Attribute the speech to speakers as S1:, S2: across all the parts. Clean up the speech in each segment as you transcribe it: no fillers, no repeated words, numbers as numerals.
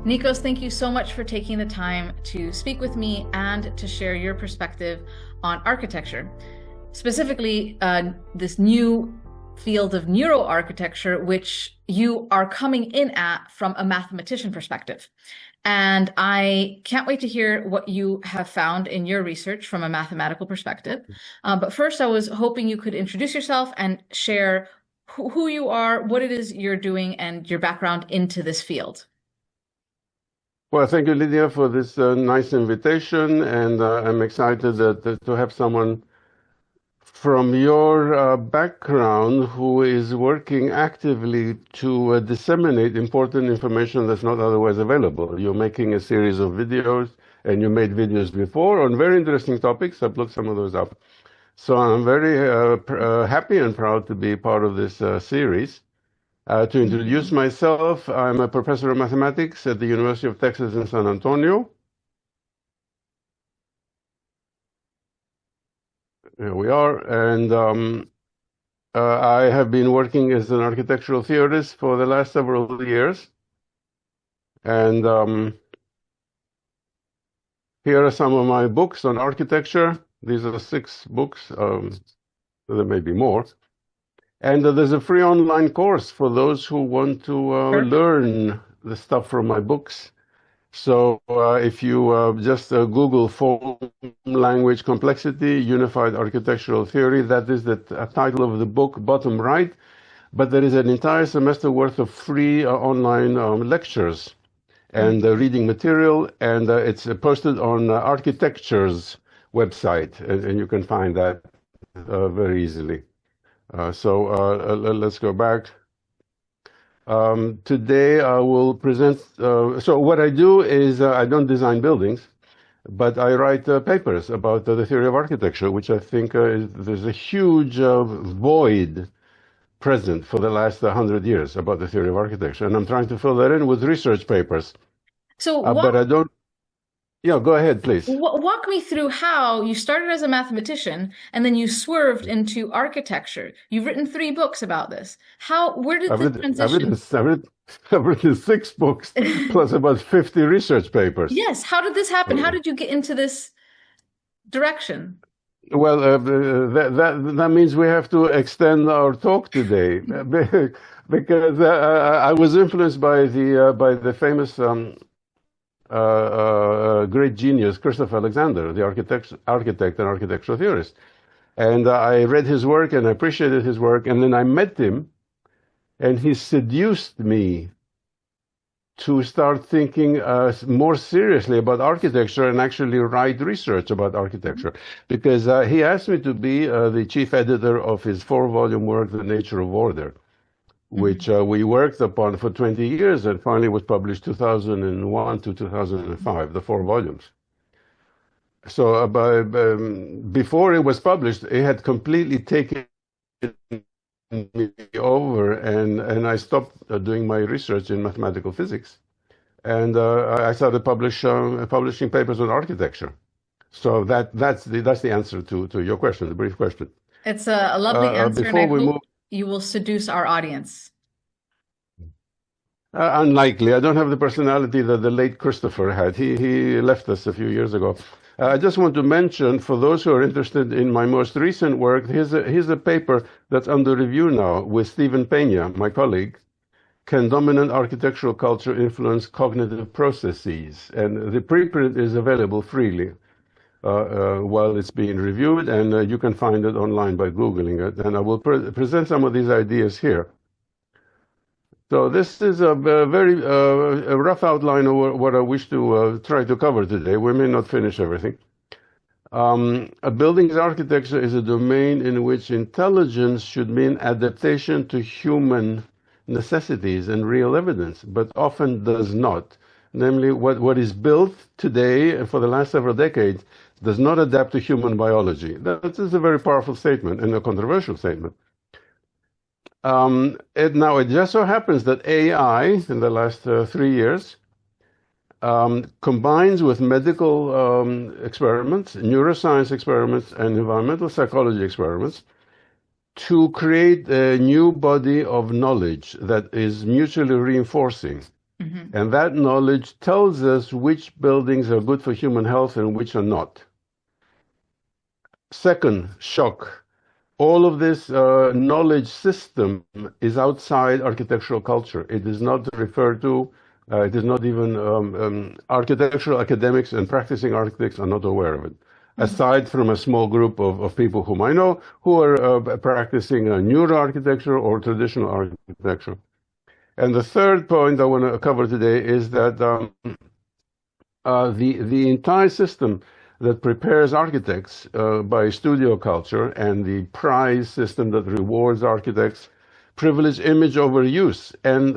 S1: Nikos, thank you so much for taking the time to speak with me and to share your perspective on architecture. Specifically, this new field of neuroarchitecture, which you are coming in at from a mathematician perspective. And I can't wait to hear what you have found in your research from a mathematical perspective. But first, I was hoping you could introduce yourself and share who you are, what it is you're doing, and your background into this field.
S2: Well, thank you, Lydia, for this nice invitation, and I'm excited to have someone from your background who is working actively to disseminate important information that's not otherwise available. You're making a series of videos, and you made videos before on very interesting topics. I've looked some of those up. So I'm very happy and proud to be part of this series. To introduce myself, I'm a professor of mathematics at the University of Texas in San Antonio. Here we are. And I have been working as an architectural theorist for the last several years. And here are some of my books on architecture. These are 6 books. There may be more. And there's a free online course for those who want to learn the stuff from my books. So if you just Google Form Language Complexity, Unified Architectural Theory, that is the title of the book, bottom right. But there is an entire semester worth of free online lectures and reading material, and it's posted on Architecture's website, and you can find that very easily. Let's go back. Today I will present, so what I do is I don't design buildings, but I write papers about the theory of architecture, which I think there's a huge void present for the last 100 years about the theory of architecture. And I'm trying to fill that in with research papers.
S1: So
S2: but I don't, yeah, go ahead, please.
S1: Walk me through how you started as a mathematician and then you swerved into architecture. You've written 3 books about this. Where did the transition?
S2: I've written 6 books plus about 50 research papers.
S1: Yes. How did this happen? How did you get into this direction?
S2: Well, that means we have to extend our talk today because I was influenced by the famous great genius, Christopher Alexander, the architect and architectural theorist. And I read his work and I appreciated his work. And then I met him, and he seduced me to start thinking more seriously about architecture and actually write research about architecture. Because he asked me to be the chief editor of his 4-volume work, The Nature of Order, which we worked upon for 20 years and finally was published 2001 to 2005, the 4 volumes. So before it was published, it had completely taken me over, and I stopped doing my research in mathematical physics. And I started publishing papers on architecture. So that's the answer to your question, the brief question.
S1: It's a lovely answer, and I hope you will seduce our audience.
S2: Unlikely. I don't have the personality that the late Christopher had. He left us a few years ago. I just want to mention, for those who are interested in my most recent work, here's a paper that's under review now with Stephen Pena, my colleague. Can dominant architectural culture influence cognitive processes? And the preprint is available freely while it's being reviewed, and you can find it online by Googling it. And I will present some of these ideas here. So this is a very rough outline of what I wish to try to cover today. We may not finish everything. A building's architecture is a domain in which intelligence should mean adaptation to human necessities and real evidence, but often does not. Namely, what is built today and for the last several decades does not adapt to human biology. That is a very powerful statement and a controversial statement. Now, it just so happens that AI, in the last 3 years, combines with medical experiments, neuroscience experiments, and environmental psychology experiments to create a new body of knowledge that is mutually reinforcing. And that knowledge tells us which buildings are good for human health and which are not. Second shock. All of this knowledge system is outside architectural culture. It is not referred to, it is not even architectural academics and practicing architects are not aware of it. Aside from a small group of people whom I know who are practicing neuroarchitecture or traditional architecture. And the third point I want to cover today is that the entire system that prepares architects by studio culture and the prize system that rewards architects privilege image over use. And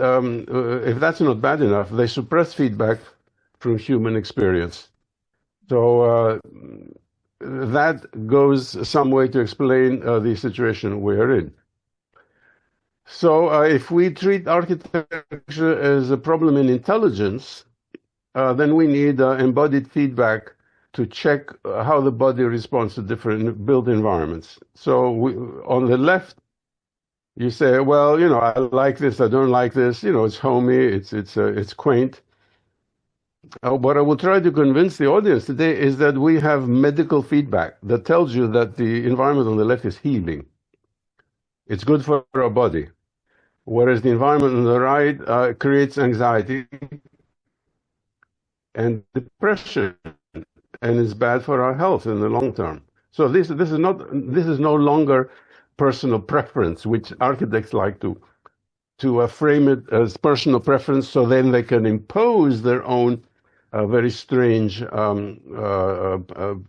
S2: if that's not bad enough, they suppress feedback from human experience. So that goes some way to explain the situation we're in. So if we treat architecture as a problem in intelligence, then we need embodied feedback to check how the body responds to different built environments. So on the left, you say, well, you know, I like this, I don't like this, you know, it's homey, it's quaint. What I will try to convince the audience today is that we have medical feedback that tells you that the environment on the left is healing. It's good for our body. Whereas the environment on the right creates anxiety and depression, and is bad for our health in the long term. So this is no longer personal preference, which architects like to frame it as personal preference, so then they can impose their own very strange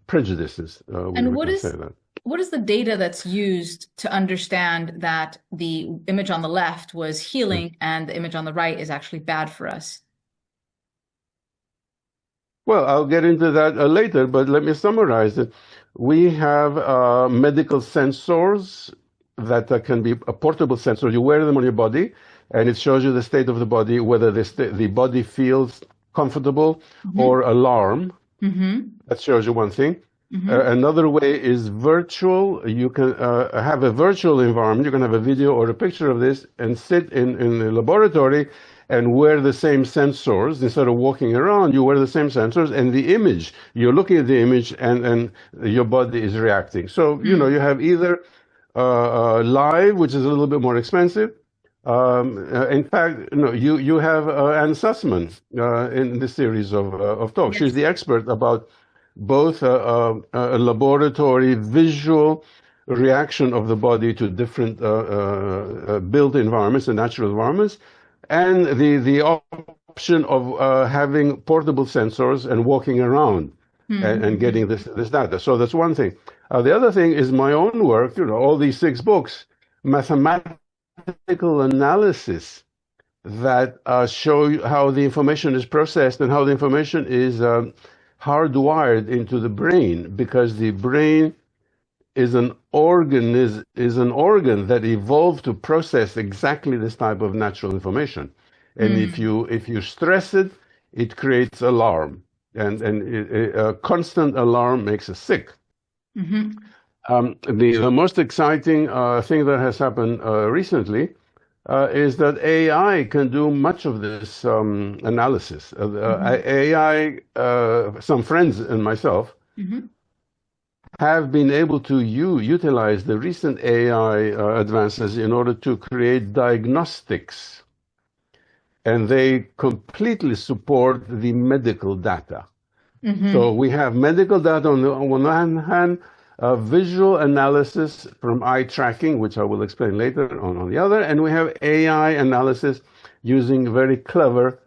S2: prejudices.
S1: And what is the data that's used to understand that the image on the left was healing and the image on the right is actually bad for us?
S2: Well, I'll get into that later, but let me summarize it. We have medical sensors that can be a portable sensor. You wear them on your body, and it shows you the state of the body, whether the body feels comfortable or alarm. That shows you one thing. Another way is virtual. You can have a virtual environment. You can have a video or a picture of this and sit in the laboratory and wear the same sensors. Instead of walking around, you wear the same sensors, and the image, you're looking at the image and your body is reacting. So, you know, you have either live, which is a little bit more expensive. In fact, no, you have Anne Sussman in this series of talks. She's the expert about both a laboratory visual reaction of the body to different built environments and natural environments, and the option of having portable sensors and walking around and getting this data. So that's one thing. The other thing is my own work, you know, all these 6 books, mathematical analysis that show how the information is processed and how the information is hardwired into the brain, because the brain is an organ that evolved to process exactly this type of natural information. And if you stress it, it creates alarm, and a constant alarm makes us sick. The most exciting thing that has happened recently is that AI can do much of this analysis. AI, some friends and myself have been able to utilize the recent AI advances in order to create diagnostics. And they completely support the medical data. So we have medical data on the one hand, visual analysis from eye tracking, which I will explain later on the other, and we have AI analysis using very clever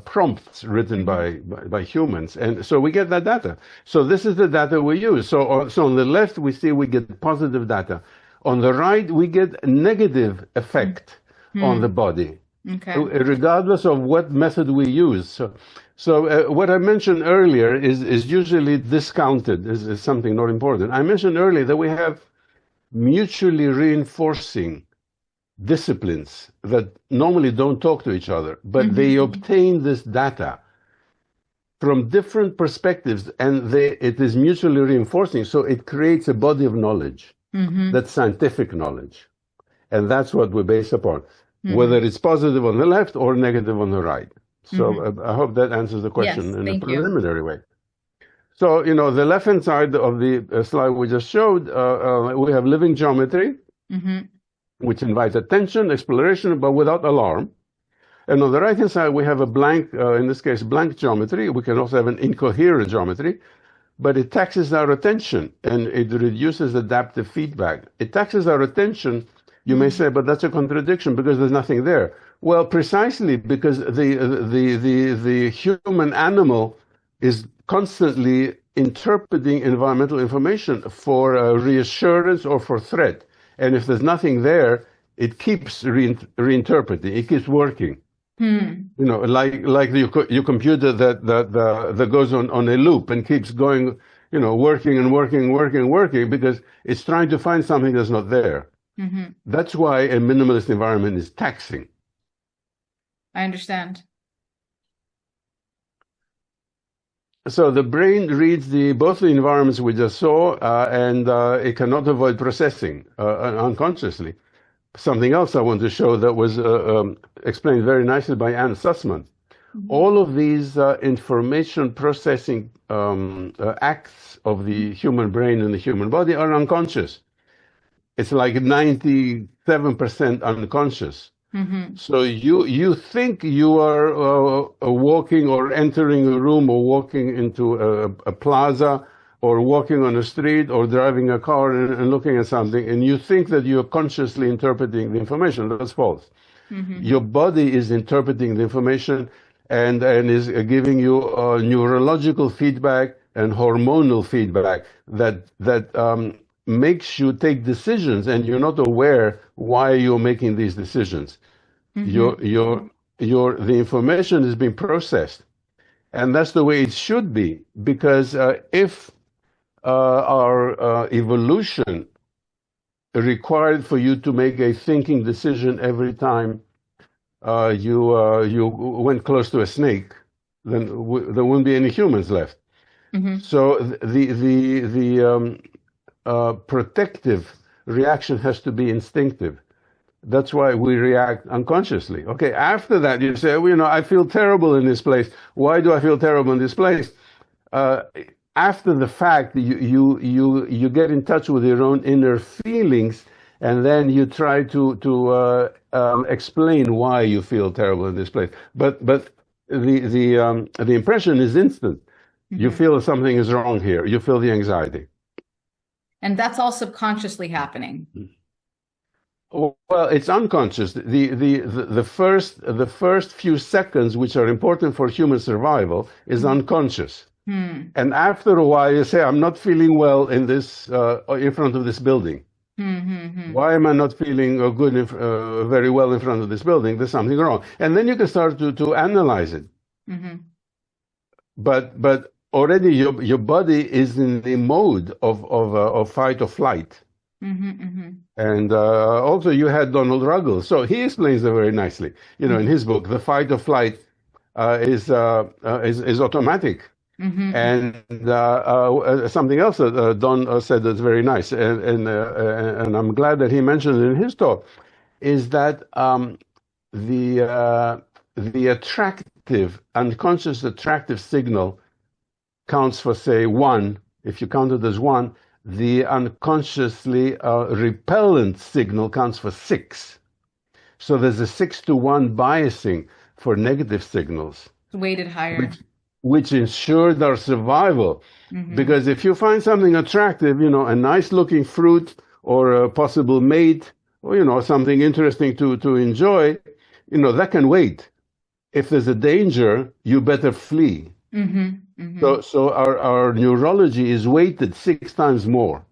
S2: prompts written by humans, and so we get that data. So this is the data we use. So on the left we see we get positive data. On the right we get negative effect on the body, regardless of what method we use. So what I mentioned earlier is usually discounted, is something not important. I mentioned earlier that we have mutually reinforcing disciplines that normally don't talk to each other, but they obtain this data from different perspectives, and it is mutually reinforcing. So it creates a body of knowledge that's scientific knowledge. And that's what we base upon. whether it's positive on the left or negative on the right. So I hope that answers the question
S1: Yes,
S2: in a
S1: thank you.
S2: preliminary way. So, the left-hand side of the slide we just showed, we have living geometry, which invites attention, exploration, but without alarm. And on the right-hand side, we have a blank, in this case, blank geometry. We can also have an incoherent geometry, but it taxes our attention and it reduces adaptive feedback. It taxes our attention. You may say, but that's a contradiction because there's nothing there. Well, precisely because the human animal is constantly interpreting environmental information for reassurance or for threat. And if there's nothing there, it keeps reinterpreting. It keeps working. Like your computer that goes on a loop and keeps going, working and working because it's trying to find something that's not there. That's why a minimalist environment is taxing.
S1: I understand.
S2: So the brain reads both the environments we just saw, and it cannot avoid processing unconsciously. Something else I want to show that was explained very nicely by Anne Sussman. All of these information processing acts of the human brain and the human body are unconscious. It's like 97% unconscious. So you think you are walking or entering a room or walking into a plaza or walking on a street or driving a car and looking at something, and you think that you're consciously interpreting the information. That's false. Your body is interpreting the information and is giving you neurological feedback and hormonal feedback that makes you take decisions, and you're not aware why you're making these decisions. The information is being processed, and that's the way it should be, because if our evolution required for you to make a thinking decision every time you went close to a snake, then there wouldn't be any humans left. So the protective reaction has to be instinctive. That's why we react unconsciously. Okay, after that you say, well, I feel terrible in this place. Why do I feel terrible in this place? After the fact, you get in touch with your own inner feelings, and then you try to explain why you feel terrible in this place. But the impression is instant. You feel something is wrong here. You feel the anxiety.
S1: And that's all subconsciously happening.
S2: Well, it's unconscious. The first few seconds, which are important for human survival, is unconscious. And after a while, you say, "I'm not feeling well in this in front of this building. Why am I not feeling very well in front of this building? There's something wrong." And then you can start to analyze it. But already your body is in the mode of fight or flight. And also you had Donald Ruggles, so he explains it very nicely. In his book, The Fight or Flight is automatic. And something else that Don said that's very nice, and I'm glad that he mentioned it in his talk, is that the unconscious attractive signal counts for, say, 1. If you count it as 1, the unconsciously repellent signal counts for 6. So there's a 6-to-1 biasing for negative signals.
S1: Weighted higher.
S2: Which ensured our survival. Because if you find something attractive, a nice looking fruit or a possible mate, or something interesting to enjoy, that can wait. If there's a danger, you better flee. So our neurology is weighted 6 times more.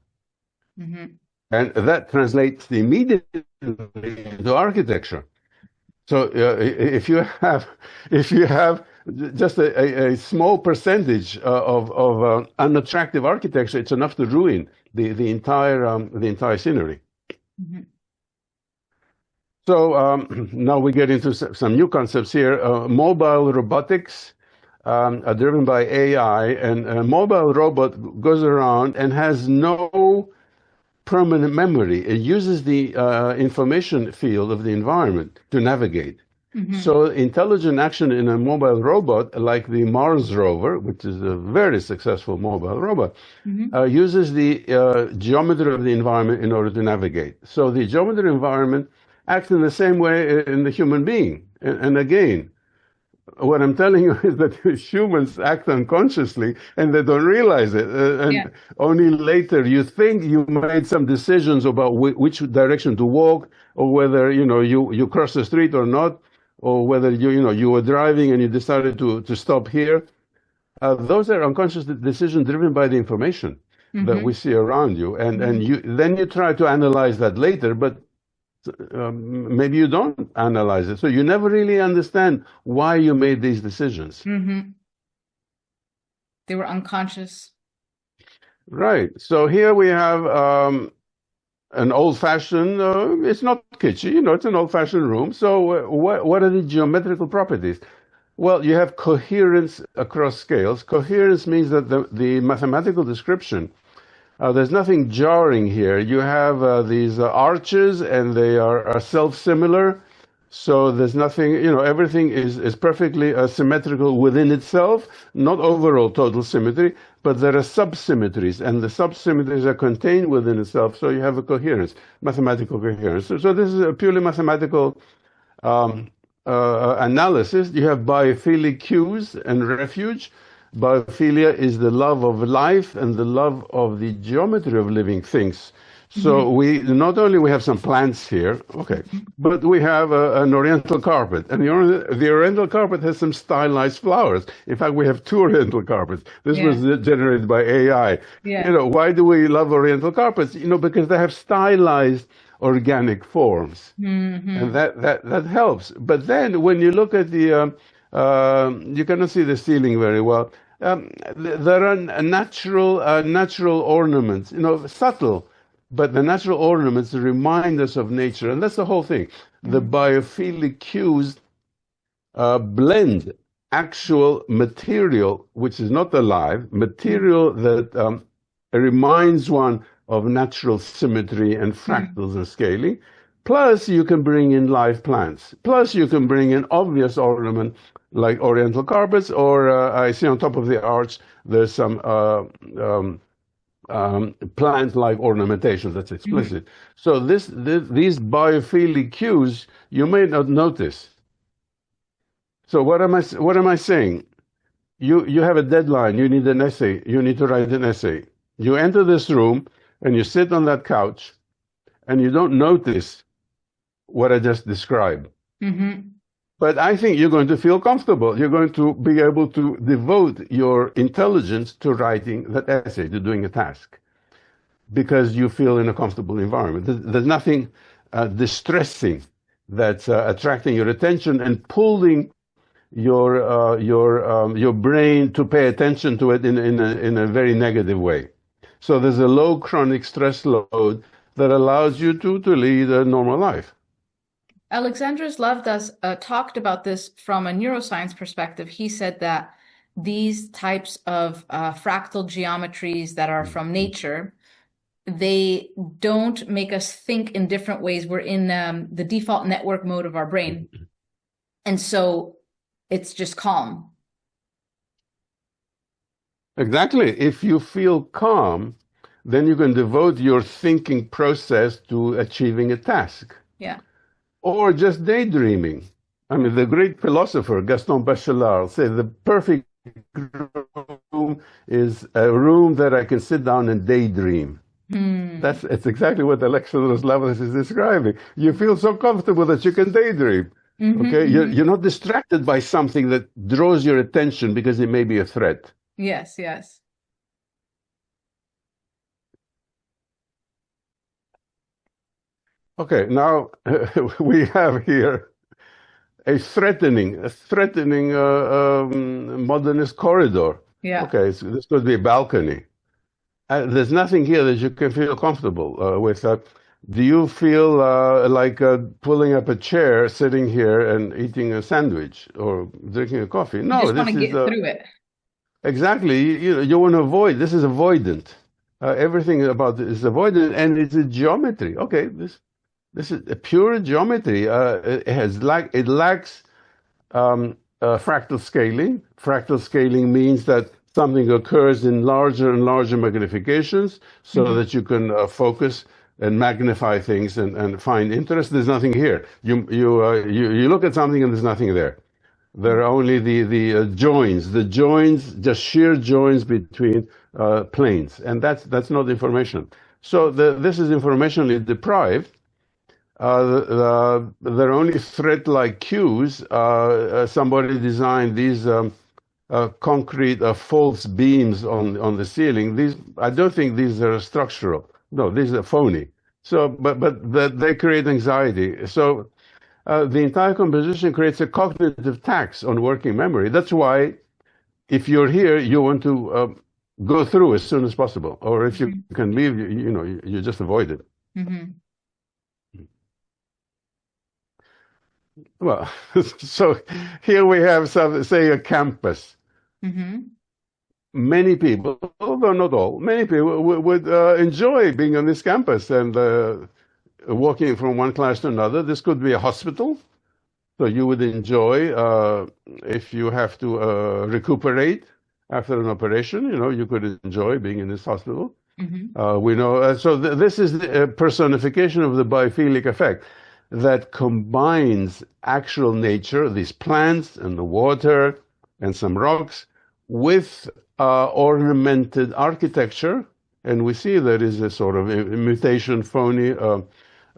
S2: And that translates immediately into architecture. So if you have just a small percentage of unattractive architecture, it's enough to ruin the entire scenery. So now we get into some new concepts here. Mobile robotics are driven by AI, and a mobile robot goes around and has no permanent memory. It uses the information field of the environment to navigate. So intelligent action in a mobile robot, like the Mars rover, which is a very successful mobile robot, uses the geometry of the environment in order to navigate. So the geometry environment acts in the same way in the human being. And again, what I'm telling you is that humans act unconsciously and they don't realize it. And only later you think you made some decisions about which direction to walk, or whether you cross the street or not, or whether you were driving and you decided to stop here. Those are unconscious decisions driven by the information that we see around you, and then you try to analyze that later, but maybe you don't analyze it, so you never really understand why you made these decisions.
S1: They were unconscious.
S2: Right. So here we have an old-fashioned, it's not kitschy, it's an old-fashioned room. So what are the geometrical properties? Well, you have coherence across scales. Coherence means that the mathematical description, there's nothing jarring here. You have these arches, and they are self-similar. So there's nothing, everything is perfectly symmetrical within itself, not overall total symmetry, but there are subsymmetries, and the subsymmetries are contained within itself. So you have a coherence, mathematical coherence. So this is a purely mathematical analysis. You have biophilic cues and refuge. Biophilia is the love of life and the love of the geometry of living things. So we not only we have some plants here, okay, but we have an oriental carpet, and the oriental carpet has some stylized flowers. In fact, we have 2 oriental carpets. This was generated by AI. Why do we love oriental carpets? Because they have stylized organic forms, and that helps. But then when you look at the you cannot see the ceiling very well. There are natural ornaments, subtle, but the natural ornaments remind us of nature, and that's the whole thing. The biophilic cues blend actual material, which is not alive, material that reminds one of natural symmetry and fractals and scaling. Plus, you can bring in live plants. Plus, you can bring in obvious ornament like oriental carpets, or I see on top of the arch there's some plant-like ornamentation that's explicit. So these biophilic cues you may not notice. So what am I saying? You have a deadline. You need an essay. You need to write an essay. You enter this room and you sit on that couch, and you don't notice what I just described. But I think you're going to feel comfortable. You're going to be able to devote your intelligence to writing that essay, to doing a task, because you feel in a comfortable environment. There's nothing distressing that's attracting your attention and pulling your brain to pay attention to it in a very negative way. So there's a low chronic stress load that allows you to lead a normal life.
S1: Alexandros Lavdas talked about this from a neuroscience perspective. He said that these types of fractal geometries that are from nature, they don't make us think in different ways. We're in the default network mode of our brain. And so it's just calm.
S2: Exactly. If you feel calm, then you can devote your thinking process to achieving a task.
S1: Yeah.
S2: Or just daydreaming. I mean, the great philosopher Gaston Bachelard said the perfect room is a room that I can sit down and daydream. It's exactly what Alexandros Lavdas is describing. You feel so comfortable that you can daydream. Okay, you're not distracted by something that draws your attention because it may be a threat.
S1: Yes, yes.
S2: Okay, now we have here a threatening modernist corridor.
S1: Yeah.
S2: Okay, so this could be a balcony. There's nothing here that you can feel comfortable with. Do you feel like pulling up a chair, sitting here and eating a sandwich or drinking a coffee? No,
S1: you just want to get through it.
S2: Exactly. You want to avoid. This is avoidant. Everything about it is avoided, and it's a geometry. Okay, this is a pure geometry. It lacks fractal scaling. Fractal scaling means that something occurs in larger and larger magnifications so
S1: Hmm.
S2: that you can focus and magnify things and find interest. There's nothing here. You look at something and there's nothing there. There are only the joins, just sheer joins between planes, and that's not information. So this is informationally deprived. They're only thread-like cues. Somebody designed these concrete false beams on the ceiling. These I don't think these are structural. No, these are phony. So, but they create anxiety. So the entire composition creates a cognitive tax on working memory. That's why if you're here, you want to go through as soon as possible, or if you can leave, you just avoid it.
S1: Hmm.
S2: Well, so here we have some, say, a campus.
S1: Hmm.
S2: Many people, although not all, many people would enjoy being on this campus and walking from one class to another. This could be a hospital, so you would enjoy if you have to recuperate after an operation. You could enjoy being in this hospital.
S1: Hmm.
S2: We know, so this is the personification of the biophilic effect that combines actual nature, these plants and the water and some rocks, with ornamented architecture. And we see there is a sort of imitation, phony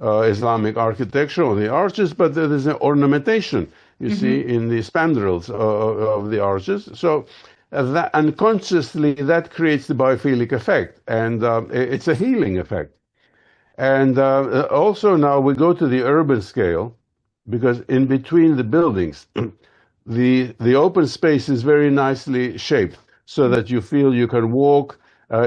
S2: Islamic architecture on the arches, but there is an ornamentation, you see,
S1: Hmm.
S2: in the spandrels of the arches. So that unconsciously that creates the biophilic effect, and it's a healing effect. And also now we go to the urban scale, because in between the buildings, the open space is very nicely shaped so that you feel you can walk.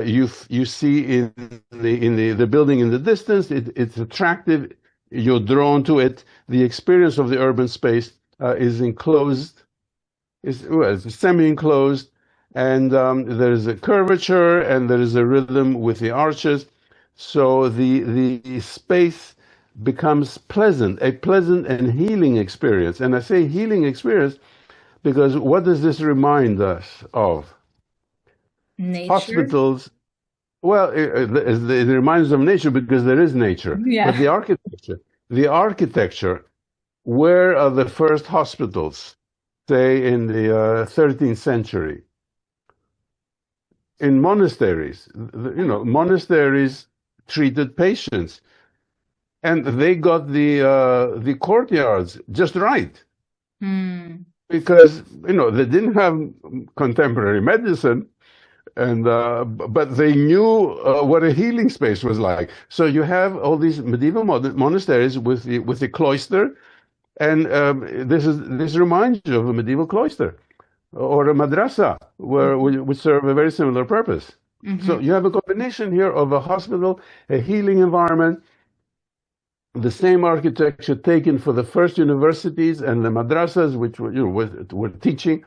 S2: You see in the building in the distance. It's attractive. You're drawn to it. The experience of the urban space is enclosed. It's semi-enclosed, and there is a curvature and there is a rhythm with the arches. So the space becomes pleasant, a pleasant and healing experience. And I say healing experience because what does this remind us of?
S1: Nature.
S2: Hospitals, well, it reminds us of nature because there is nature, but
S1: Yeah.
S2: the architecture, where are the first hospitals? Say in the 13th century, in monasteries. Monasteries treated patients, and they got the courtyards just right
S1: Hmm.
S2: because they didn't have contemporary medicine, and but they knew what a healing space was like. So you have all these medieval monasteries with the cloister, and this reminds you of a medieval cloister or a madrasa, which serve a very similar purpose. So
S1: Hmm.
S2: you have a combination here of a hospital, a healing environment, the same architecture taken for the first universities and the madrasas, which were teaching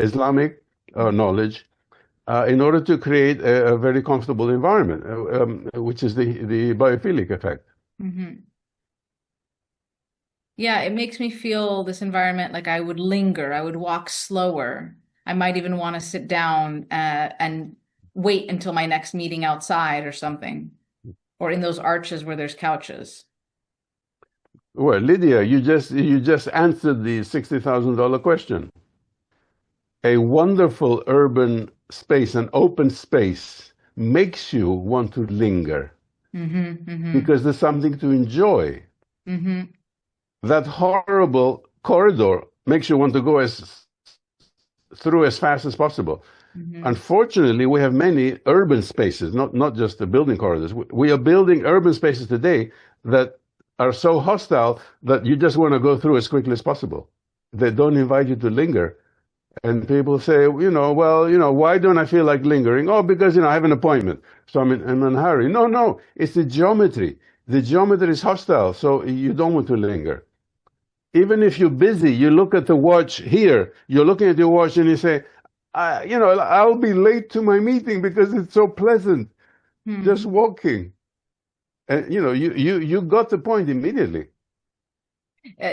S2: Islamic knowledge, in order to create a very comfortable environment, which is the biophilic effect.
S1: Hmm. Yeah, it makes me feel this environment like I would linger, I would walk slower. I might even want to sit down and wait until my next meeting outside or something, or in those arches where there's couches.
S2: Well, Lydia, you just answered the $60,000 question. A wonderful urban space, an open space, makes you want to linger
S1: Hmm. Hmm.
S2: because there's something to enjoy.
S1: Hmm.
S2: That horrible corridor makes you want to go through as fast as possible.
S1: Hmm.
S2: Unfortunately, we have many urban spaces, not just the building corridors. We are building urban spaces today that are so hostile that you just want to go through as quickly as possible. They don't invite you to linger. And people say, well, why don't I feel like lingering? Oh, because, I have an appointment. So I'm in a hurry. No, no, it's the geometry. The geometry is hostile, so you don't want to linger. Even if you're busy, you look at the watch here, you're looking at your watch and you say, I'll be late to my meeting because it's so pleasant. just
S1: Hmm.
S2: walking. And you got the point immediately.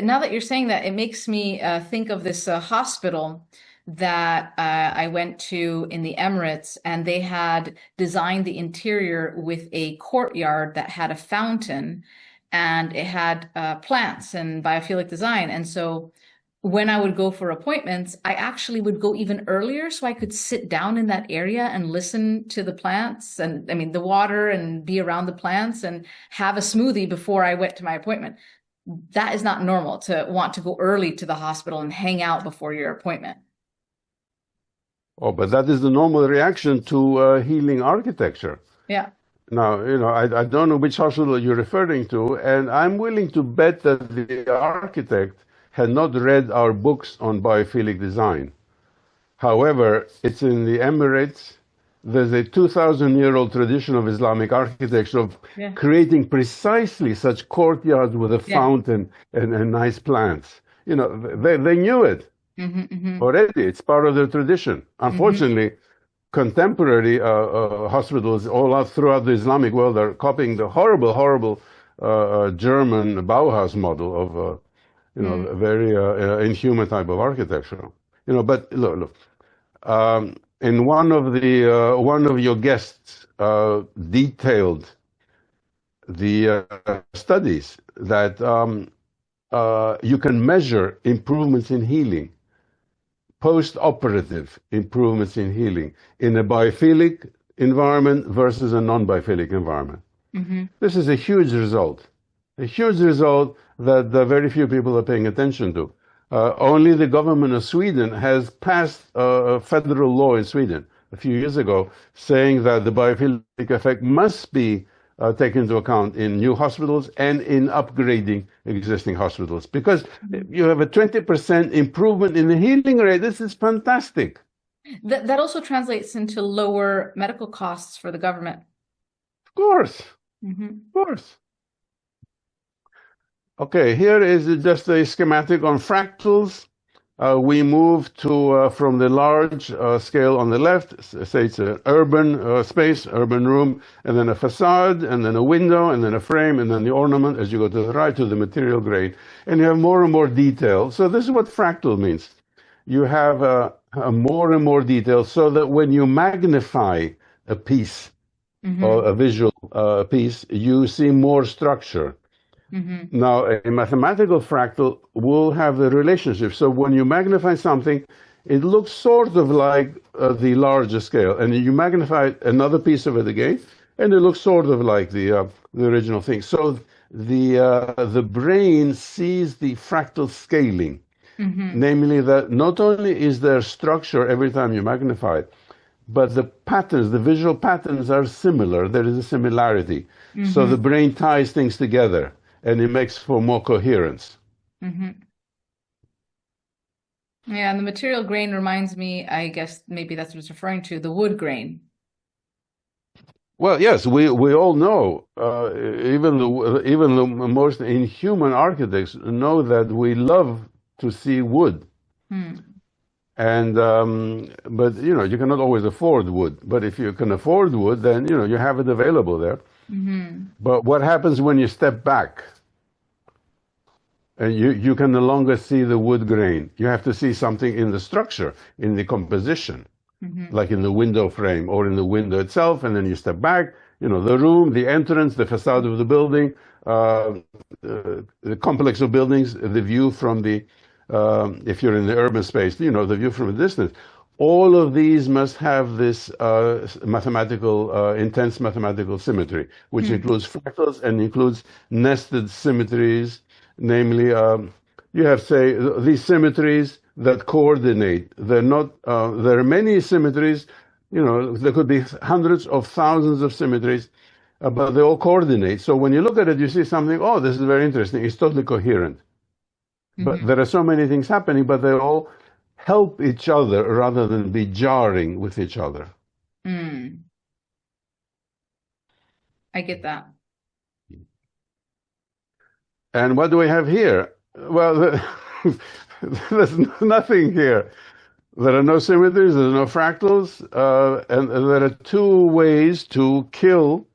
S1: Now that you're saying that, it makes me think of this hospital that I went to in the Emirates, and they had designed the interior with a courtyard that had a fountain, and it had plants and biophilic design. And so when I would go for appointments, I actually would go even earlier so I could sit down in that area and listen to the plants and, I mean, the water, and be around the plants and have a smoothie before I went to my appointment. That is not normal to want to go early to the hospital and hang out before your appointment.
S2: Oh, but that is the normal reaction to healing architecture.
S1: Yeah.
S2: Now, I don't know which hospital you're referring to, and I'm willing to bet that the architect had not read our books on biophilic design. However, it's in the Emirates. There's a 2,000-year-old tradition of Islamic architecture of
S1: Yeah.
S2: creating precisely such courtyards with a
S1: Yeah.
S2: fountain and nice plants. They knew it
S1: Hmm. Hmm.
S2: already. It's part of their tradition.
S1: Hmm.
S2: Unfortunately, contemporary hospitals all out throughout the Islamic world are copying the horrible, horrible German Bauhaus model of,
S1: Hmm.
S2: a very inhuman type of architecture. But look, in one of your guests detailed the studies that you can measure improvements in healing, post-operative improvements in healing in a biophilic environment versus a non-biophilic environment.
S1: Hmm.
S2: This is a huge result that very few people are paying attention to. Only the government of Sweden has passed a federal law in Sweden a few years ago saying that the biophilic effect must be taken into account in new hospitals and in upgrading existing hospitals. Because you have a 20% improvement in the healing rate. This is fantastic.
S1: That also translates into lower medical costs for the government.
S2: Of course,
S1: Hmm.
S2: of course. Okay, here is just a schematic on fractals. We move to from the large scale on the left, say it's an urban space, urban room, and then a facade, and then a window, and then a frame, and then the ornament as you go to the right to the material grade. And you have more and more detail. So this is what fractal means. You have more and more detail so that when you magnify a piece or
S1: Hmm.
S2: a visual piece, you see more structure.
S1: Hmm.
S2: Now, a mathematical fractal will have a relationship. So when you magnify something, it looks sort of like the larger scale, and you magnify another piece of it again, and it looks sort of like the original thing. So the brain sees the fractal scaling,
S1: Hmm.
S2: namely that not only is there structure every time you magnify it, but the patterns, the visual patterns are similar. There is a similarity. So the
S1: Hmm.
S2: brain ties things together and it makes for more coherence.
S1: Hmm. Yeah, and the material grain reminds me, I guess maybe that's what it's referring to, the wood grain.
S2: Well, yes, we all know, even the most inhuman architects know that we love to see wood.
S1: Hmm.
S2: And but you cannot always afford wood. But if you can afford wood, then you have it available there.
S1: Hmm.
S2: But what happens when you step back? And you can no longer see the wood grain. You have to see something in the structure, in the composition,
S1: Hmm.
S2: like in the window frame or in the window itself. And then you step back, the room, the entrance, the facade of the building, the complex of buildings, the view from if you're in the urban space, the view from a distance. All of these must have this intense mathematical symmetry, which
S1: Hmm.
S2: includes fractals and includes nested symmetries. Namely, you have, say, these symmetries that coordinate. They're not. There are many symmetries. There could be hundreds of thousands of symmetries, but they all coordinate. So when you look at it, you see something. Oh, this is very interesting. It's totally coherent. But
S1: Hmm.
S2: there are so many things happening, but they all help each other rather than be jarring with each other.
S1: Hmm. I get that.
S2: And what do we have here? Well, there's nothing here. There are no symmetries, there are no fractals, and there are two ways to kill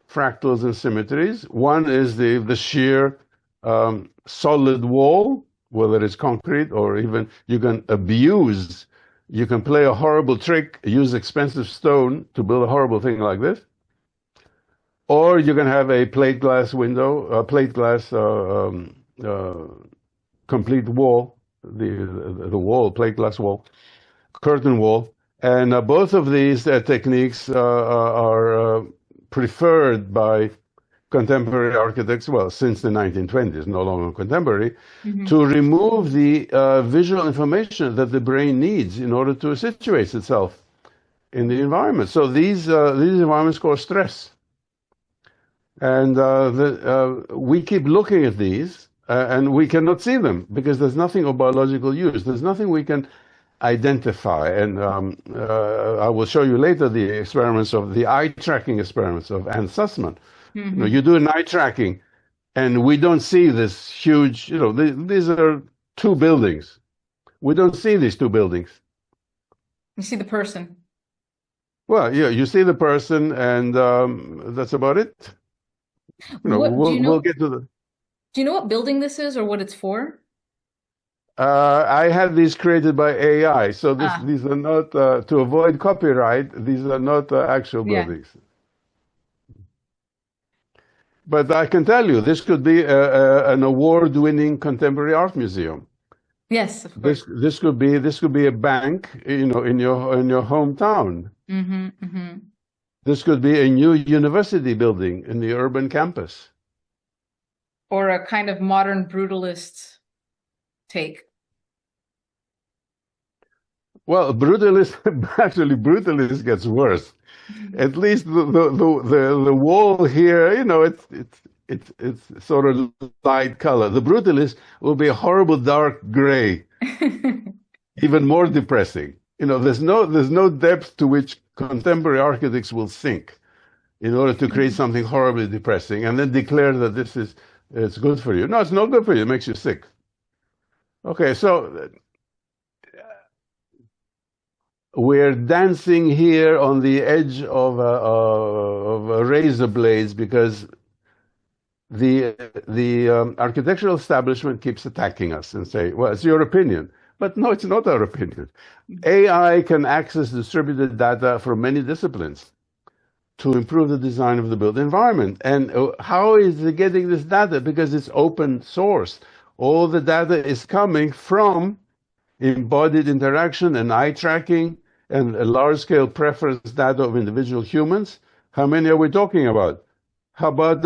S2: fractals and symmetries. One is the sheer solid wall, whether it's concrete or even you can abuse, you can play a horrible trick, use expensive stone to build a horrible thing like this. Or you can have a plate glass window, a plate glass complete wall, the wall, plate glass wall, curtain wall. And both of these techniques are preferred by contemporary architects, well, since the 1920s, no longer contemporary, to remove the visual information that the brain needs in order to situate itself in the environment. So these environments cause stress. And we keep looking at these, and we cannot see them because there's nothing of biological use. There's nothing we can identify. And I will show you later the experiments of the eye tracking experiments of Anne Sussman. You know, you do an eye tracking, and we don't see this huge, you know, these are two buildings. We don't see these two buildings.
S1: You see the person.
S2: Well, yeah, you see the person, and that's about it. You know, we'll get to the.
S1: Do you know what building this is or what it's for?
S2: I had these created by AI, so these are not to avoid copyright. These are not actual buildings. But I can tell you, this could be an award-winning contemporary art museum.
S1: Yes, of course.
S2: This could be a bank, you know, in your hometown. This could be a new university building in the urban campus.
S1: Or a kind of modern brutalist take.
S2: Well, actually, brutalist gets worse. At least the wall here, you know, it's sort of light color. The brutalist will be a horrible dark gray, even more depressing. You know, there's no depth to which contemporary architects will sink in order to create something horribly depressing and then declare that it's good for you. No, it's not good for you. It makes you sick. Okay, so we're dancing here on the edge of razor blades because the architectural establishment keeps attacking us and say, well, it's your opinion. But no, it's not our opinion. AI can access distributed data from many disciplines to improve the design of the built environment. And how is it getting this data? Because it's open source. All the data is coming from embodied interaction and eye tracking and a large-scale preference data of individual humans. How many are we talking about? How about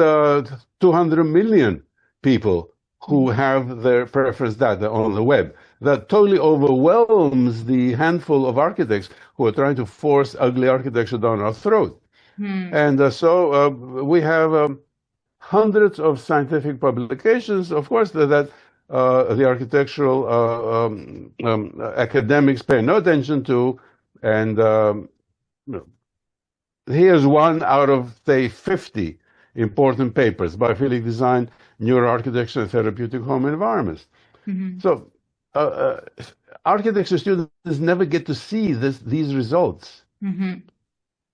S2: 200 million people who have their preference data on the web? That totally overwhelms the handful of architects who are trying to force ugly architecture down our throat. And so we have hundreds of scientific publications, of course, that the architectural academics pay no attention to. And here's one out of, say, 50 important papers: biophilic design, neuroarchitecture, and therapeutic home environments. So architecture students never get to see these results.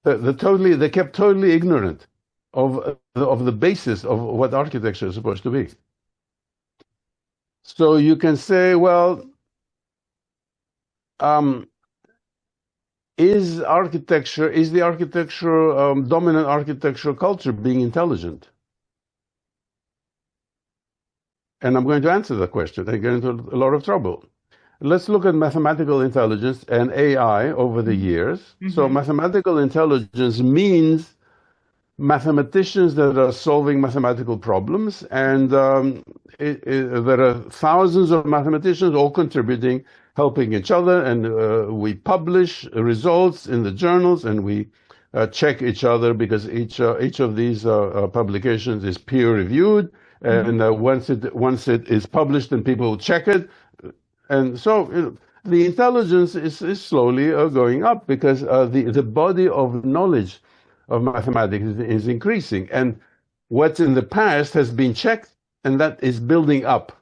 S2: They kept totally ignorant of the basis of what architecture is supposed to be. So you can say, well, is the dominant architectural culture being intelligent? And I'm going to answer that question. I get into a lot of trouble. Let's look at mathematical intelligence and AI over the years. So mathematical intelligence means mathematicians that are solving mathematical problems, and there are thousands of mathematicians all contributing, helping each other, and we publish results in the journals, and we check each other because each of these publications is peer-reviewed, and once it is published, and people will check it. And so the intelligence is slowly going up because the body of knowledge of mathematics is increasing. And what's in the past has been checked, and that is building up.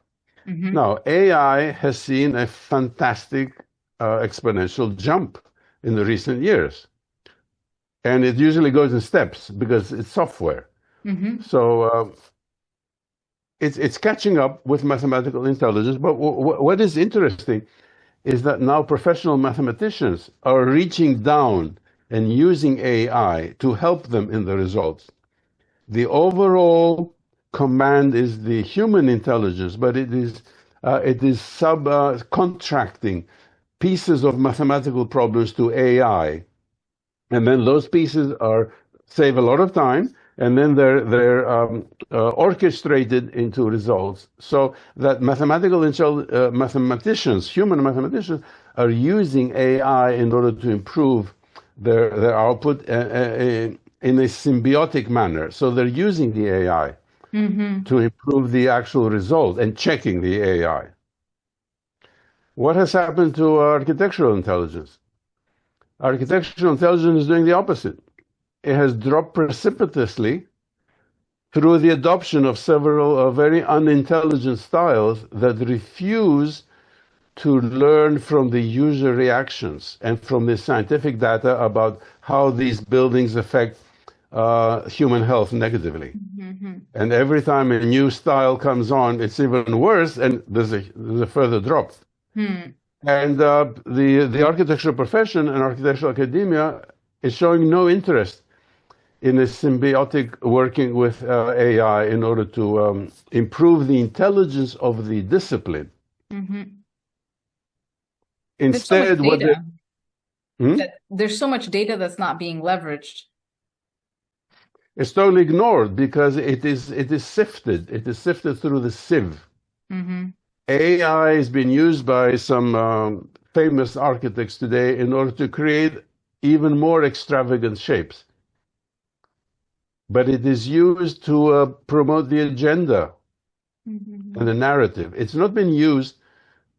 S2: Now, AI has seen a fantastic exponential jump in the recent years. And it usually goes in steps because it's software.
S1: Mm-hmm.
S2: So it's catching up with mathematical intelligence. But what is interesting is that now professional mathematicians are reaching down and using AI to help them in the results. The overall command is the human intelligence, but it is contracting pieces of mathematical problems to AI, and then those pieces save a lot of time, and then they're orchestrated into results, so that mathematicians, human mathematicians, are using AI in order to improve their output in a symbiotic manner. So they're using the AI to improve the actual result and checking the AI. What has happened to architectural intelligence? Architectural intelligence is doing the opposite. It has dropped precipitously through the adoption of several very unintelligent styles that refuse to learn from the user reactions and from the scientific data about how these buildings affect human health negatively.
S1: Mm-hmm.
S2: And every time a new style comes on, it's even worse, and there's a further drop. And the architectural profession and architectural academia is showing no interest in a symbiotic working with AI in order to improve the intelligence of the discipline. Instead,
S1: there's so much data there's so much data that's not being leveraged.
S2: It's totally ignored because it is sifted. It is sifted through the sieve. AI has been used by some famous architects today in order to create even more extravagant shapes. But it is used to promote the agenda and the narrative. It's not been used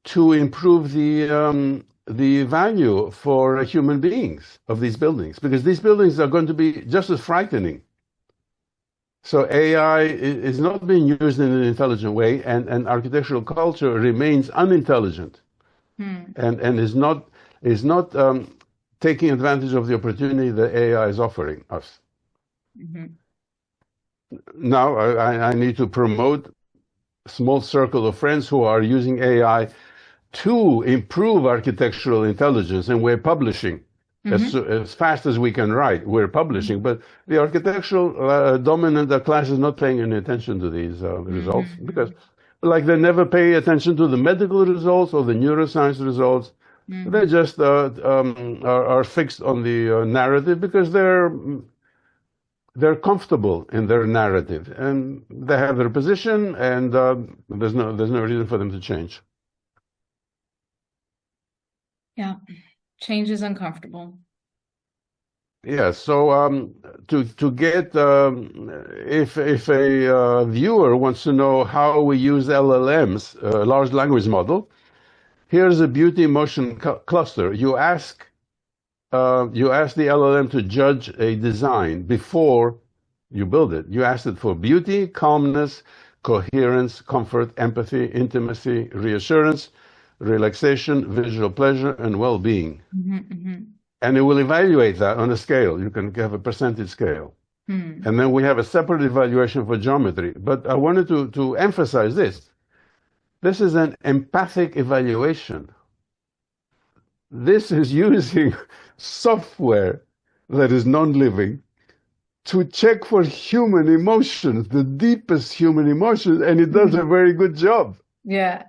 S2: to improve the value for human beings of these buildings, because these buildings are going to be just as frightening. So AI is not being used in an intelligent way, and architectural culture remains unintelligent, and is not taking advantage of the opportunity that AI is offering us. Now, I need to promote a small circle of friends who are using AI to improve architectural intelligence, and we're publishing. As fast as we can write, we're publishing, but the architectural dominant class is not paying any attention to these results, because like they never pay attention to the medical results or the neuroscience results. They just are fixed on the narrative because they're comfortable in their narrative, and they have their position, and there's no reason for them to change.
S1: Yeah. Change is uncomfortable.
S2: Yeah, so to get if a viewer wants to know how we use LLMs, large language model, here's a beauty motion cluster. You ask the LLM to judge a design before you build it. You ask it for beauty, calmness, coherence, comfort, empathy, intimacy, reassurance, relaxation, visual pleasure, and well-being. And it will evaluate that on a scale. You can have a percentage scale. And then we have a separate evaluation for geometry. But I wanted to emphasize this. This is an empathic evaluation. This is using software that is non-living to check for human emotions, the deepest human emotions, and it does a very good job.
S1: Yeah.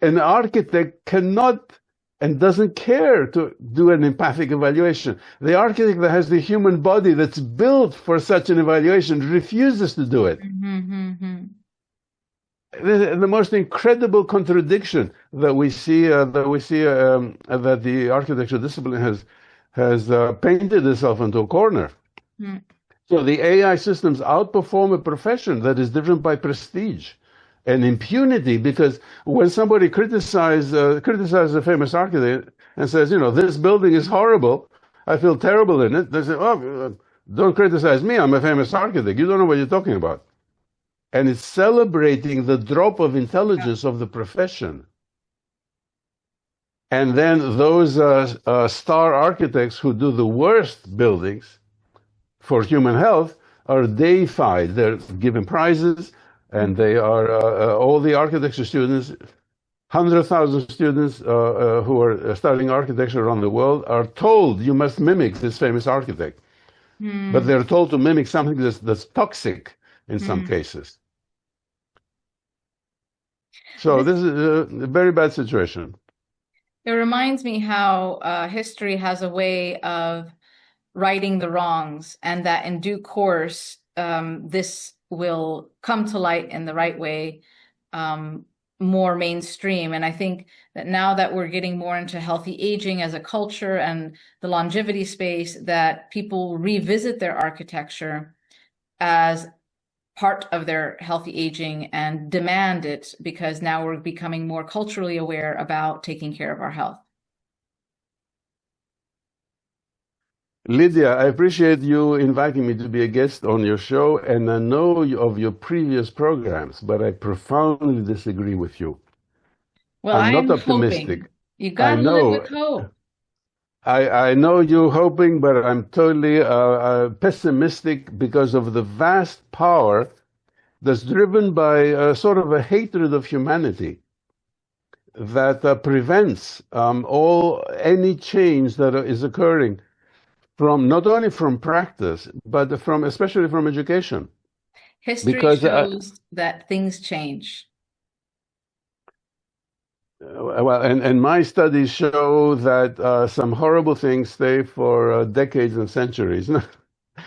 S2: An architect cannot and doesn't care to do an empathic evaluation. The architect that has the human body that's built for such an evaluation refuses to do it. The most incredible contradiction that we see that the architecture discipline has painted itself into a corner. So the AI systems outperform a profession that is driven by prestige and impunity, because when somebody criticizes a famous architect and says, this building is horrible, I feel terrible in it, they say, oh, don't criticize me, I'm a famous architect, you don't know what you're talking about. And it's celebrating the drop of intelligence of the profession. And then those star architects who do the worst buildings for human health are deified. They're given prizes, and they are all the architecture students, 100,000 students who are studying architecture around the world are told you must mimic this famous architect. But
S1: Hmm.
S2: they're told to mimic something that's toxic in some
S1: Hmm.
S2: cases. So
S1: This
S2: this is a very bad situation.
S1: It reminds me how history has a way of righting the wrongs, and that in due course, this will come to light in the right way, um, more mainstream. And I think that now that we're getting more into healthy aging as a culture and the longevity space, that people revisit their architecture as part of their healthy aging and demand it, because now we're becoming more culturally aware about taking care of our health.
S2: Lydia, I appreciate you inviting me to be a guest on your show, and I know of your previous programs, but I profoundly disagree with you.
S1: Well,
S2: I'm not
S1: I'm
S2: optimistic.
S1: hoping. You
S2: I
S1: gotta live with
S2: know,
S1: hope.
S2: I know you're hoping, but I'm totally pessimistic because of the vast power that's driven by sort of a hatred of humanity that prevents all any change that is occurring from not only from practice but from especially from education.
S1: History
S2: Because
S1: shows that things change.
S2: well, and my studies show that some horrible things stay for decades and centuries.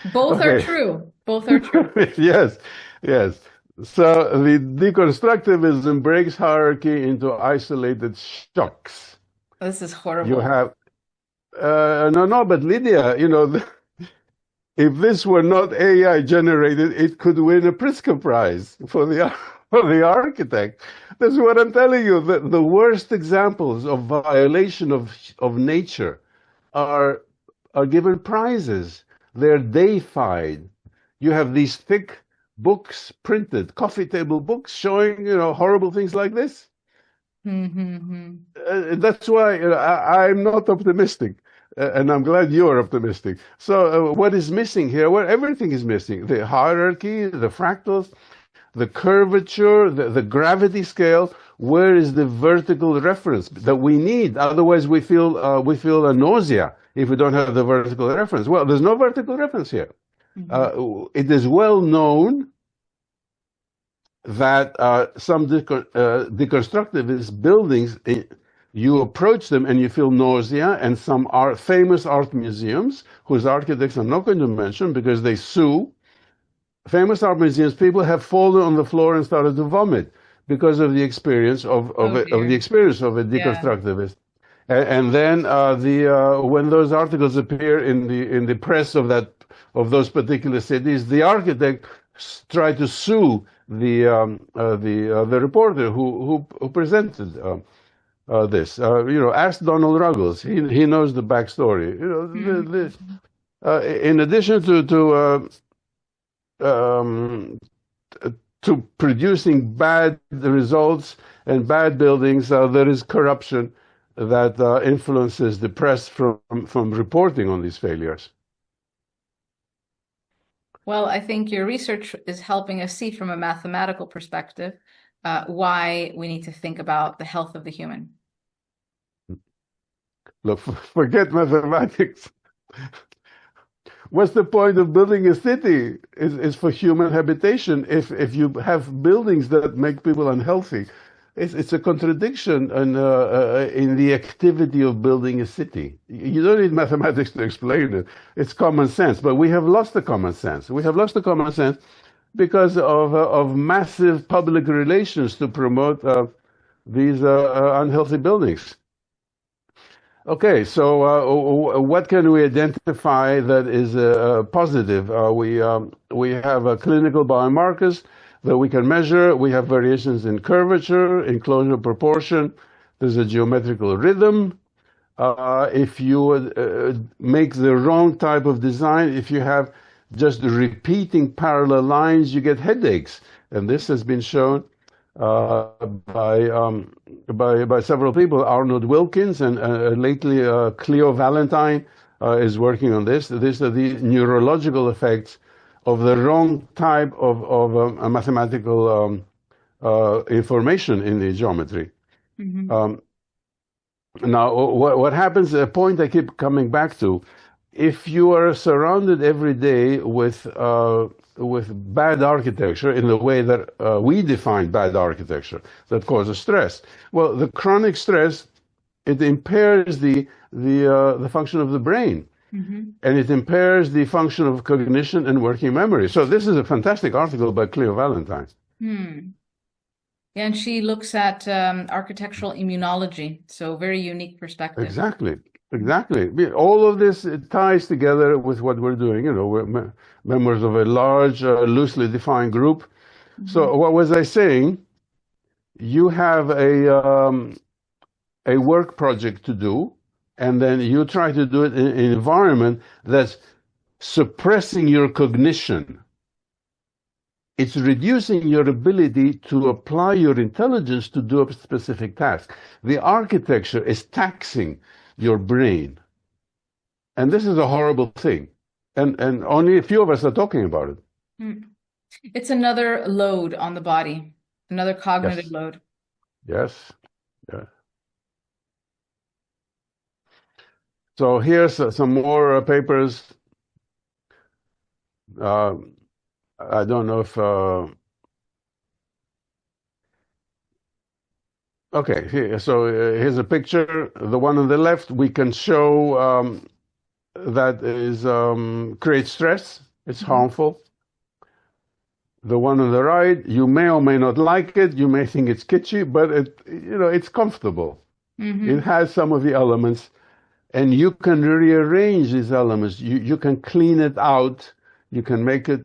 S1: Both are
S2: Okay.
S1: true. Both are true.
S2: Yes, yes. So the deconstructivism breaks hierarchy into isolated shocks.
S1: This is
S2: You
S1: horrible.
S2: have no, no, but Lydia, if this were not AI generated, it could win a Pritzker Prize for the for the architect. That's what I'm telling you. The worst examples of violation of nature are are given prizes. They're deified. You have these thick books printed, coffee table books showing horrible things like this.
S1: Mm-hmm.
S2: That's why I'm not optimistic, and I'm glad you're optimistic. So, what is missing here? Well, everything is missing: the hierarchy, the fractals, the curvature, the gravity scale. Where is the vertical reference that we need? Otherwise, we feel a nausea if we don't have the vertical reference. Well, there's no vertical reference here.
S1: Hmm.
S2: It is well known that some deconstructivist buildings, you approach them and you feel nausea, and some famous art museums, whose architects I'm not going to mention because they sue, famous art museums, people have fallen on the floor and started to vomit because of the experience
S1: Oh
S2: of the
S1: dear.
S2: experience of a
S1: Yeah.
S2: deconstructivist. And then when those articles appear in the press of those particular cities, the architect tried to sue the reporter who presented this. Ask Donald Ruggles. He knows the backstory.
S1: Hmm.
S2: In addition um, to producing bad results and bad buildings, there is corruption that influences the press from reporting on these failures.
S1: Well, I think your research is helping us see from a mathematical perspective why we need to think about the health of the human.
S2: Look, forget mathematics. What's the point of building a city? Is for human habitation. If you have buildings that make people unhealthy, it's a contradiction in the activity of building a city. You don't need mathematics to explain it. It's common sense. But we have lost the common sense. We have lost the common sense because of massive public relations to promote these unhealthy buildings. Okay, so what can we identify that is positive? We have clinical biomarkers that we can measure. We have variations in curvature, enclosure proportion. There's a geometrical rhythm. If you make the wrong type of design, if you have just repeating parallel lines, you get headaches. And this has been shown. by several people. Arnold Wilkins and lately Cleo Valentine is working on this. These are the neurological effects of the wrong type of mathematical information in the geometry.
S1: Mm-hmm.
S2: Now, what happens, a point I keep coming back to, if you are surrounded every day with bad architecture in the way that we define bad architecture that causes stress, well, the chronic stress, it impairs the function of the brain,
S1: Mm-hmm.
S2: and it impairs the function of cognition and working memory. So this is a fantastic article by Cleo Valentine.
S1: Hmm. Yeah, and she looks at architectural immunology, so very unique perspective.
S2: Exactly. Exactly. All of this, it ties together with what we're doing. You know, we're members of a large, loosely defined group.
S1: Mm-hmm.
S2: So what was I saying? You have a work project to do, and then you try to do it in an environment that's suppressing your cognition. It's reducing your ability to apply your intelligence to do a specific task. The architecture is taxing your brain. And this is a horrible thing. And only a few of us are talking about it.
S1: Hmm. It's another load on the body, another cognitive
S2: Yes.
S1: load.
S2: Yes. Yeah. So here's some more papers. Uh, I don't know if okay, so here's a picture. The one on the left, we can show that is creates stress. It's
S1: Mm-hmm.
S2: harmful. The one on the right, you may or may not like it. You may think it's kitschy, but it's comfortable.
S1: Mm-hmm.
S2: It has some of the elements, and you can rearrange these elements. You can clean it out. You can make it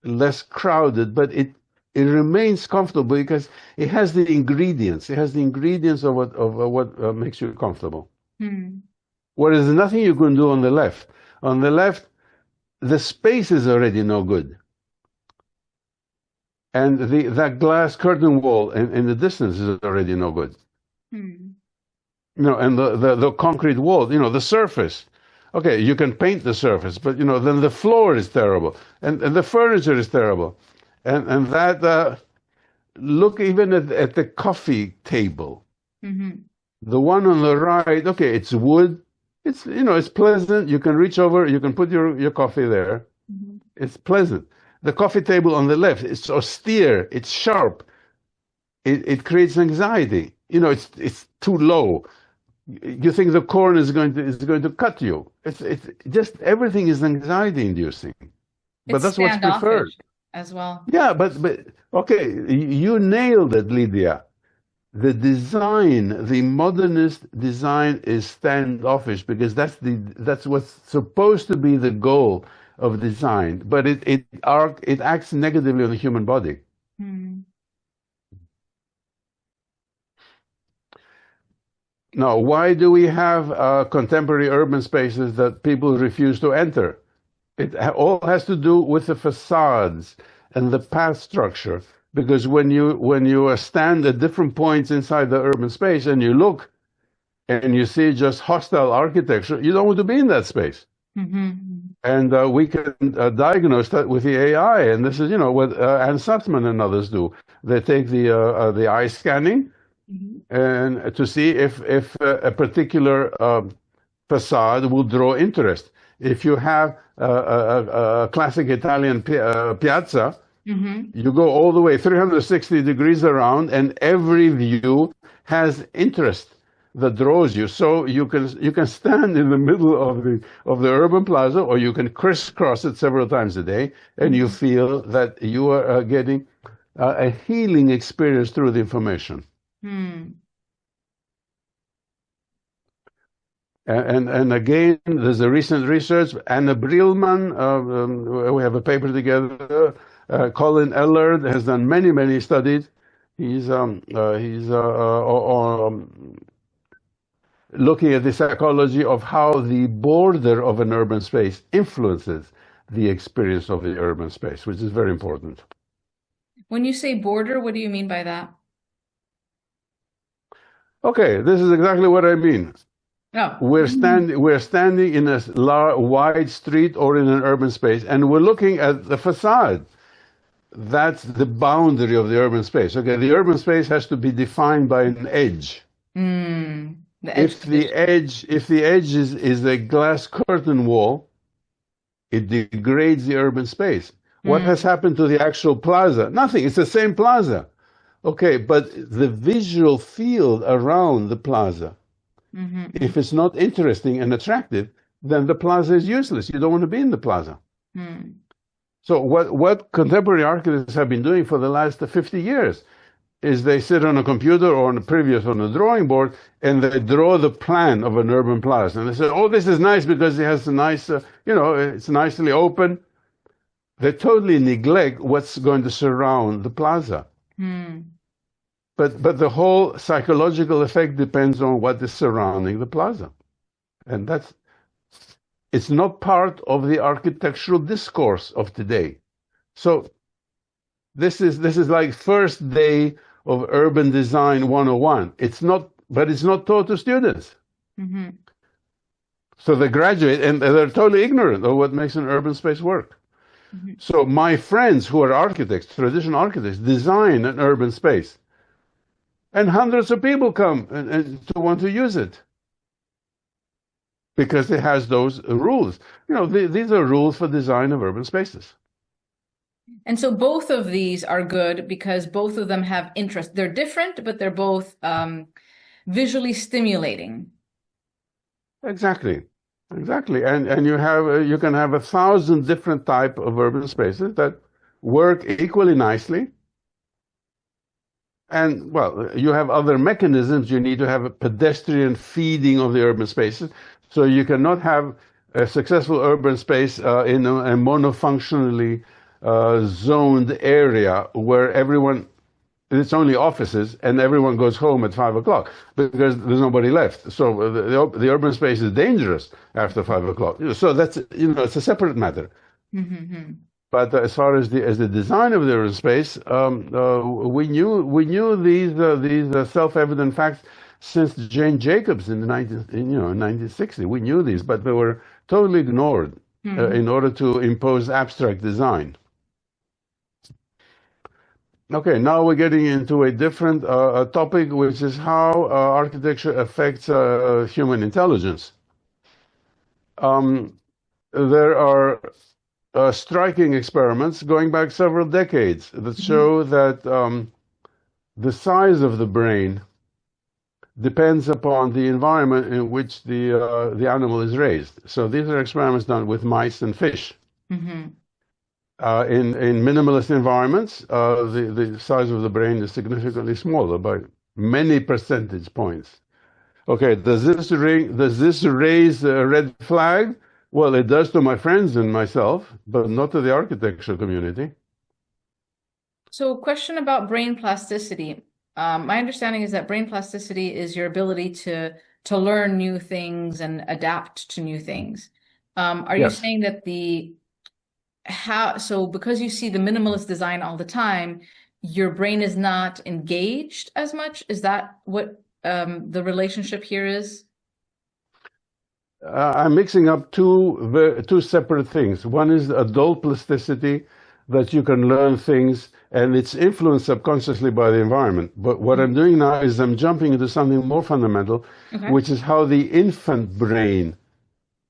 S2: less crowded, but it remains comfortable because it has the ingredients. It has the ingredients of what makes you comfortable.
S1: Hmm.
S2: Whereas there's nothing you can do on the left. On the left, the space is already no good. And that glass curtain wall in the distance is already no good.
S1: Hmm.
S2: And the concrete wall, the surface. Okay, you can paint the surface, but then the floor is terrible, and the furniture is terrible, and that look even at the coffee table.
S1: Mm-hmm.
S2: The one on the right, okay, it's wood. It's pleasant. You can reach over, you can put your coffee there.
S1: Mm-hmm.
S2: It's pleasant. The coffee table on the left, it's austere, it's sharp. It creates anxiety. It's too low. You think the corn is going to cut you. It's just everything is anxiety inducing. But
S1: It's
S2: that's what's preferred.
S1: standoffish as well.
S2: Yeah, but okay, you nailed it, Lydia. The design, the modernist design is standoffish because that's what's supposed to be the goal of design, but it acts negatively on the human body.
S1: Hmm.
S2: Now, why do we have contemporary urban spaces that people refuse to enter? It all has to do with the facades and the path structure. Because when you stand at different points inside the urban space and you look and you see just hostile architecture, you don't want to be in that space.
S1: Mm-hmm.
S2: And we can diagnose that with the AI. And this is, what Anne Sussman and others do. They take the eye scanning
S1: Mm-hmm.
S2: and to see if a particular facade will draw interest. If you have a classic Italian piazza,
S1: Mm-hmm.
S2: you go all the way 360 degrees around, and every view has interest that draws you. So you can stand in the middle of the urban plaza, or you can crisscross it several times a day, and you feel that you are getting a healing experience through the information.
S1: Hmm.
S2: And again, there's a recent research. Anna Brilman, we have a paper together. Colin Ellard has done many studies. He's looking at the psychology of how the border of an urban space influences the experience of the urban space, which is very important.
S1: When you say border, what do you mean by that?
S2: Okay, this is exactly what I mean.
S1: Oh.
S2: We're standing in a wide street or in an urban space, and we're looking at the facade. That's the boundary of the urban space. Okay, the urban space has to be defined by an edge.
S1: The edge
S2: If the
S1: condition.
S2: edge, if the edge is a glass curtain wall, it degrades the urban space. What has
S1: Mm,
S2: happened to the actual plaza? Nothing. It's the same plaza. Okay, but the visual field around the plaza,
S1: mm-hmm,
S2: if it's not interesting and attractive, then the plaza is useless. You don't want to be in the plaza.
S1: mm,
S2: So what contemporary architects have been doing for the last 50 years is they sit on a computer or on a drawing board and they draw the plan of an urban plaza. And they say, oh, this is nice because it has a nice, it's nicely open. They totally neglect what's going to surround the plaza.
S1: mm.
S2: But the whole psychological effect depends on what is surrounding the plaza. And it's not part of the architectural discourse of today. So this is like first day of urban design 101. But it's not taught to students.
S1: Mm-hmm.
S2: So they graduate and they're totally ignorant of what makes an urban space work.
S1: Mm-hmm.
S2: So my friends who are architects, traditional architects, design an urban space. And hundreds of people come and to want to use it because it has those rules. These are rules for design of urban spaces.
S1: And so both of these are good because both of them have interest. They're different, but they're both visually stimulating.
S2: Exactly. Exactly. And you can have 1,000 different type of urban spaces that work equally nicely. And well, you have other mechanisms. You need to have a pedestrian feeding of the urban spaces. So you cannot have a successful urban space in a monofunctionally zoned area where it's only offices and everyone goes home at 5 o'clock because there's nobody left. So the urban space is dangerous after 5 o'clock. So that's, it's a separate matter.
S1: Mm-hmm.
S2: But as far as the design of the urban space, we knew these self-evident facts since Jane Jacobs in the 1960. We knew these, but they were totally ignored
S1: Mm-hmm.
S2: in order to impose abstract design. Okay, now we're getting into a different topic, which is how architecture affects human intelligence. There are striking experiments going back several decades that show that the size of the brain depends upon the environment in which the animal is raised. So these are experiments done with mice and fish.
S1: Mm-hmm.
S2: In minimalist environments, the size of the brain is significantly smaller by many percentage points. Okay, does this raise a red flag? Well, it does to my friends and myself, but not to the architecture community.
S1: So, question about brain plasticity. My understanding is that brain plasticity is your ability to learn new things and adapt to new things. Are you
S2: Yes.
S1: saying that so because you see the minimalist design all the time, your brain is not engaged as much? Is that what the relationship here is?
S2: I'm mixing up two separate things. One is adult plasticity, that you can learn things, and it's influenced subconsciously by the environment. But what I'm doing now is I'm jumping into something more fundamental,
S1: Okay.
S2: which is how the infant brain
S1: Okay.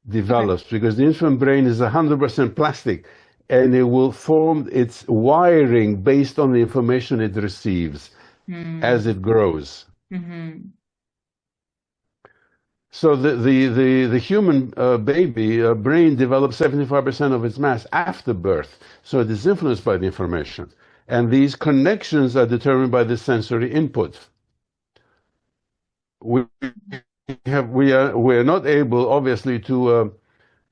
S2: develops, because the infant brain is 100% plastic, and it will form its wiring based on the information it receives
S1: Mm-hmm.
S2: as it grows.
S1: Mm-hmm.
S2: So the human baby brain develops 75% of its mass after birth. So it is influenced by the information. And these connections are determined by the sensory input. We we are not able, obviously, to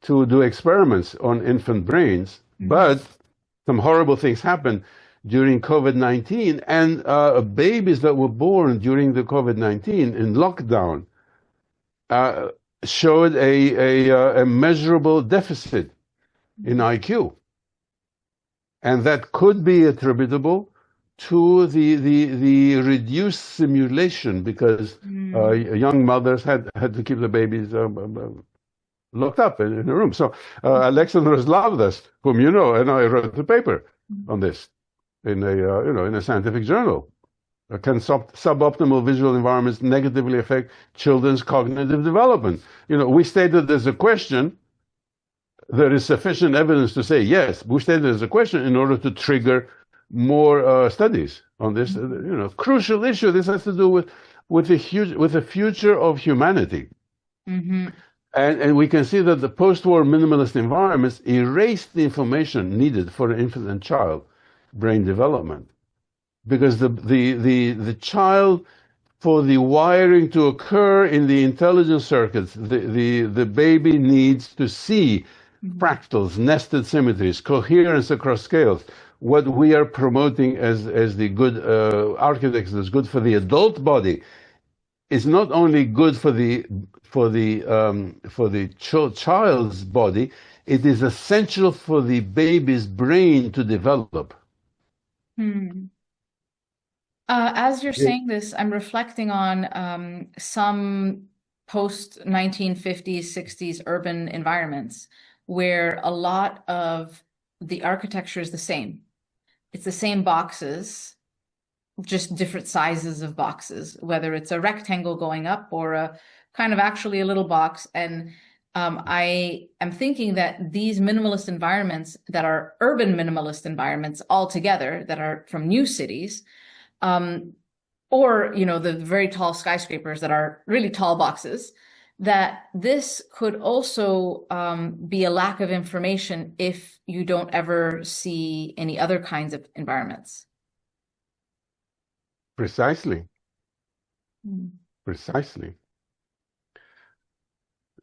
S2: do experiments on infant brains,
S1: Mm-hmm.
S2: but some horrible things happen during COVID-19, and babies that were born during the COVID-19 in lockdown uh, showed a measurable deficit in IQ. And that could be attributable to the reduced simulation because young mothers had to keep the babies locked up in a room. So Alexandros Lavdas, whom you know, and I wrote a paper on this in a in a scientific journal. Can suboptimal visual environments negatively affect children's cognitive development? We stated there's a question. There is sufficient evidence to say yes. We stated there's a question in order to trigger more studies on this, crucial issue. This has to do with the future of humanity.
S1: Mm-hmm.
S2: And we can see that the post-war minimalist environments erased the information needed for an infant and child brain development, because the child, for the wiring to occur in the intelligence circuits, the baby needs to see fractals, nested symmetries, coherence across scales. What we are promoting as the good architects that's good for the adult body is not only good for the child's body, it is essential for the baby's brain to develop.
S1: As you're saying this, I'm reflecting on some post 1950s, 60s urban environments where a lot of the architecture is the same. It's the same boxes, just different sizes of boxes, whether it's a rectangle going up or a kind of actually a little box. And I am thinking that these minimalist environments that are urban minimalist environments altogether, that are from new cities, or the very tall skyscrapers that are really tall boxes, that this could also be a lack of information if you don't ever see any other kinds of environments.
S2: Precisely. Precisely.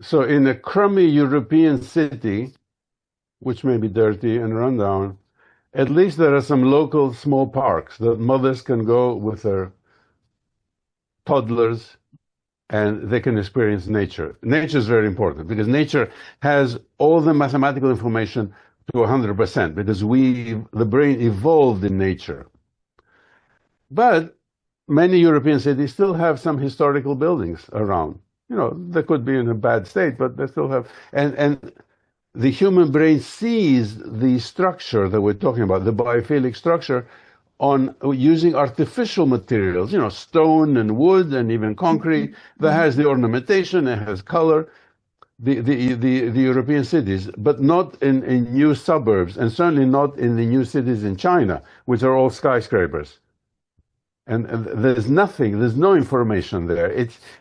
S2: So in a crummy European city, which may be dirty and run down, at least there are some local small parks that mothers can go with their toddlers and they can experience nature. Nature is very important because nature has all the mathematical information to 100% because the brain evolved in nature. But many European cities still have some historical buildings around. They could be in a bad state, but they still have. And the human brain sees the structure that we're talking about, the biophilic structure, on using artificial materials, stone and wood and even concrete that has the ornamentation, it has color. The European cities, but not in new suburbs, and certainly not in the new cities in China, which are all skyscrapers. And there's no information there.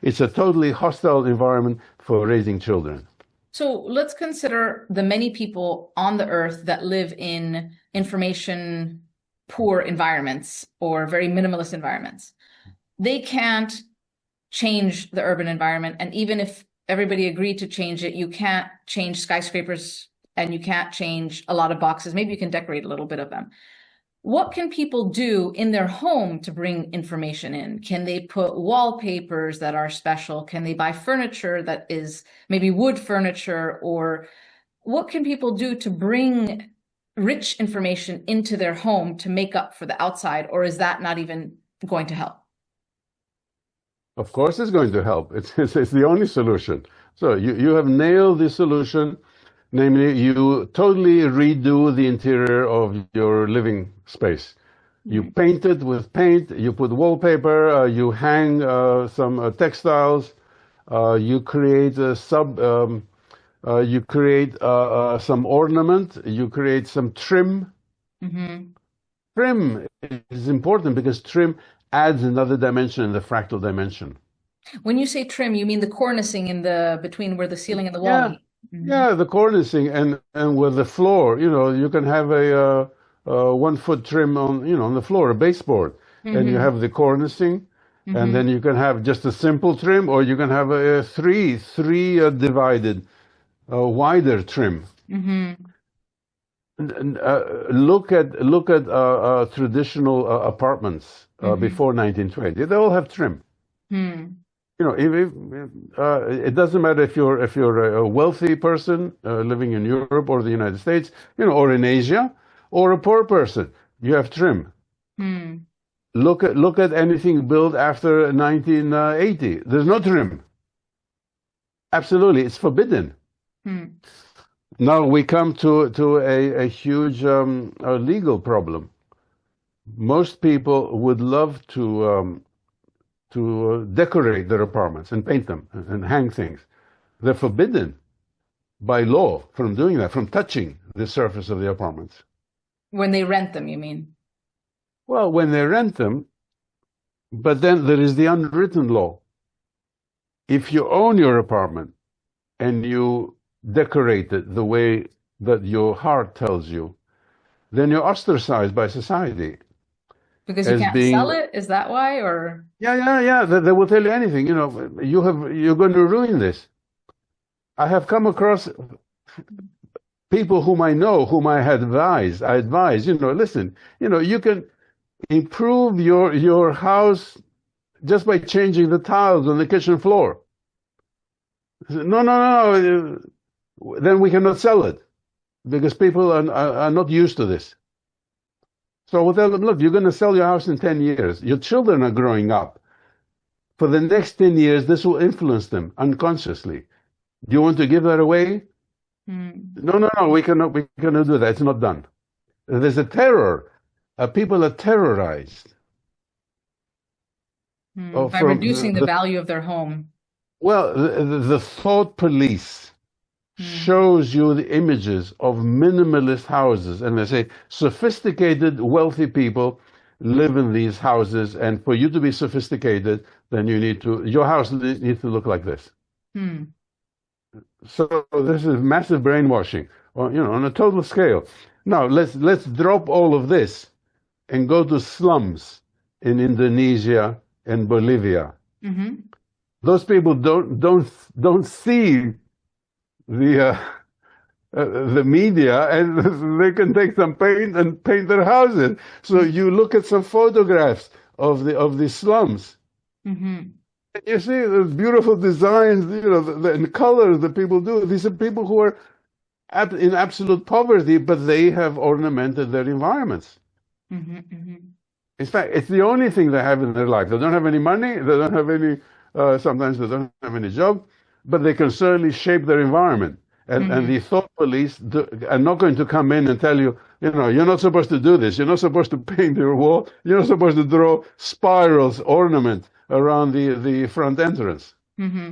S2: It's a totally hostile environment for raising children.
S1: So let's consider the many people on the earth that live in information poor environments or very minimalist environments. They can't change the urban environment. And even if everybody agreed to change it, you can't change skyscrapers and you can't change a lot of boxes. Maybe you can decorate a little bit of them. What can people do in their home to bring information in? Can they put wallpapers that are special? Can they buy furniture that is maybe wood furniture? Or what can people do to bring rich information into their home to make up for the outside? Or is that not even going to help?
S2: Of course it's going to help. It's the only solution. So you have nailed the solution. Namely, you totally redo the interior of your living space. You paint it with paint, you put wallpaper, you hang some textiles, you create some ornament, you create some trim. Trim is important because trim adds another dimension in the fractal dimension.
S1: When you say trim, you mean the cornicing in between where the ceiling and the wall meet?
S2: Yeah, the cornicing and with the floor, you can have a 1 foot trim on the floor, a baseboard, and you have the cornicing, and then you can have just a simple trim, or you can have a three divided wider trim. And, look at traditional apartments before 1920. They all have trim. It doesn't matter if you're a wealthy person living in Europe or the United States, or in Asia, or a poor person. You have trim.
S1: Hmm.
S2: Look at anything built after 1980. There's no trim. Absolutely, it's forbidden.
S1: Hmm.
S2: Now we come to a huge a legal problem. Most people would love to decorate their apartments and paint them and hang things. They're forbidden by law from doing that, from touching the surface of the apartments.
S1: When they rent them, you mean?
S2: Well, when they rent them, but then there is the unwritten law. If you own your apartment and you decorate it the way that your heart tells you, then you're ostracized by society
S1: Because you
S2: as
S1: can't sell
S2: being,
S1: it? Is that why? Or
S2: yeah. They will tell you anything. You're going to ruin this. I have come across people whom I know, whom I advise. Listen, you can improve your house just by changing the tiles on the kitchen floor. No, no, no. Then we cannot sell it because people are not used to this. So we'll tell them, look, you're going to sell your house in 10 years. Your children are growing up. For the next 10 years, this will influence them unconsciously. Do you want to give that away?
S1: hmm.
S2: No, no, no, we cannot do that. It's not done. There's a terror. People are terrorized
S1: Hmm. By
S2: from
S1: reducing the value of their home.
S2: the thought police
S1: Hmm.
S2: shows you the images of minimalist houses, and they say sophisticated, wealthy people live in these houses, and for you to be sophisticated, then your house needs to look like this.
S1: Hmm.
S2: So this is massive brainwashing, on a total scale. Now let's drop all of this and go to slums in Indonesia and Bolivia.
S1: Hmm.
S2: Those people don't see the the media, and they can take some paint and paint their houses. So you look at some photographs of the slums.
S1: Hmm.
S2: You see the beautiful designs, and colors that people do. These are people who are in absolute poverty, but they have ornamented their environments.
S1: Hmm. Hmm.
S2: In fact, it's the only thing they have in their life. They don't have any money. They don't have any. Sometimes they don't have any job, but they can certainly shape their environment. And
S1: Hmm.
S2: the thought police are not going to come in and tell you, you're not supposed to do this. You're not supposed to paint your wall. You're not supposed to draw spirals, ornament around the front entrance.
S1: Hmm.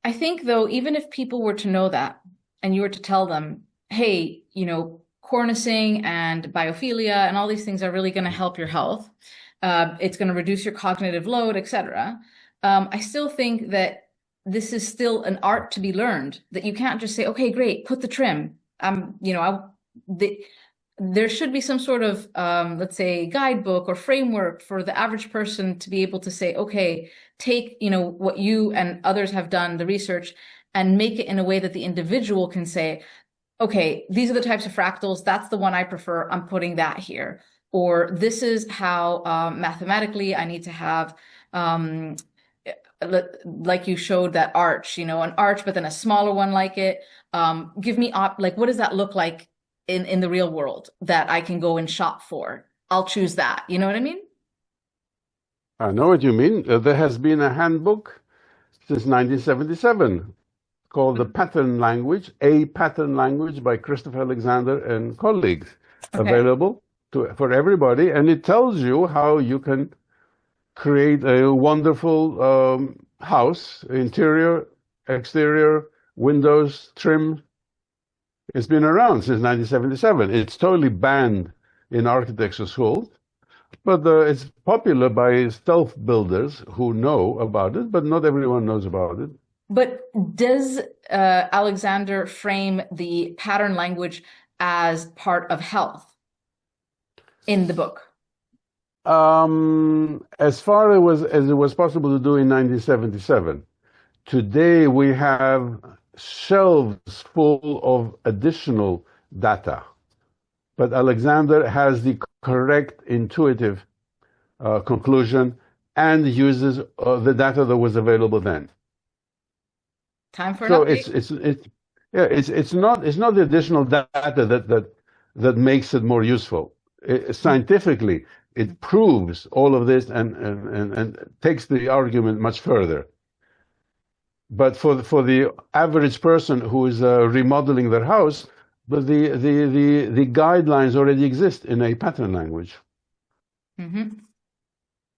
S1: I think, though, even if people were to know that and you were to tell them, hey, cornicing and biophilia and all these things are really going to help your health, it's going to reduce your cognitive load, etc. I still think that this is still an art to be learned, that you can't just say, okay, great, put the trim. There should be some sort of, let's say, guidebook or framework for the average person to be able to say, okay, take, what you and others have done, the research, and make it in a way that the individual can say, okay, these are the types of fractals. That's the one I prefer. I'm putting that here. Or this is how mathematically I need to have, like you showed that arch, an arch, but then a smaller one like it. Give me like, what does that look like in the real world that I can go and shop for? I'll choose that. You know what I mean?
S2: I know what you mean. There has been a handbook since 1977 called the Pattern Language, A Pattern Language by Christopher Alexander and colleagues,
S1: Okay.
S2: available for everybody. And it tells you how you can create a wonderful house, interior, exterior, windows, trim. It's been around since 1977. It's totally banned in architecture schools, but it's popular by stealth builders who know about it, but not everyone knows about it.
S1: But does Alexander frame the pattern language as part of health in the book?
S2: As far as it was possible to do in 1977, today we have shelves full of additional data. But Alexander has the correct intuitive conclusion and uses the data that was available then.
S1: Time for an
S2: So
S1: update.
S2: it's not the additional data that that makes it more useful. Scientifically, it proves all of this and takes the argument much further. But for the average person who is remodeling their house, but the guidelines already exist in a pattern language.
S1: Mm-hmm.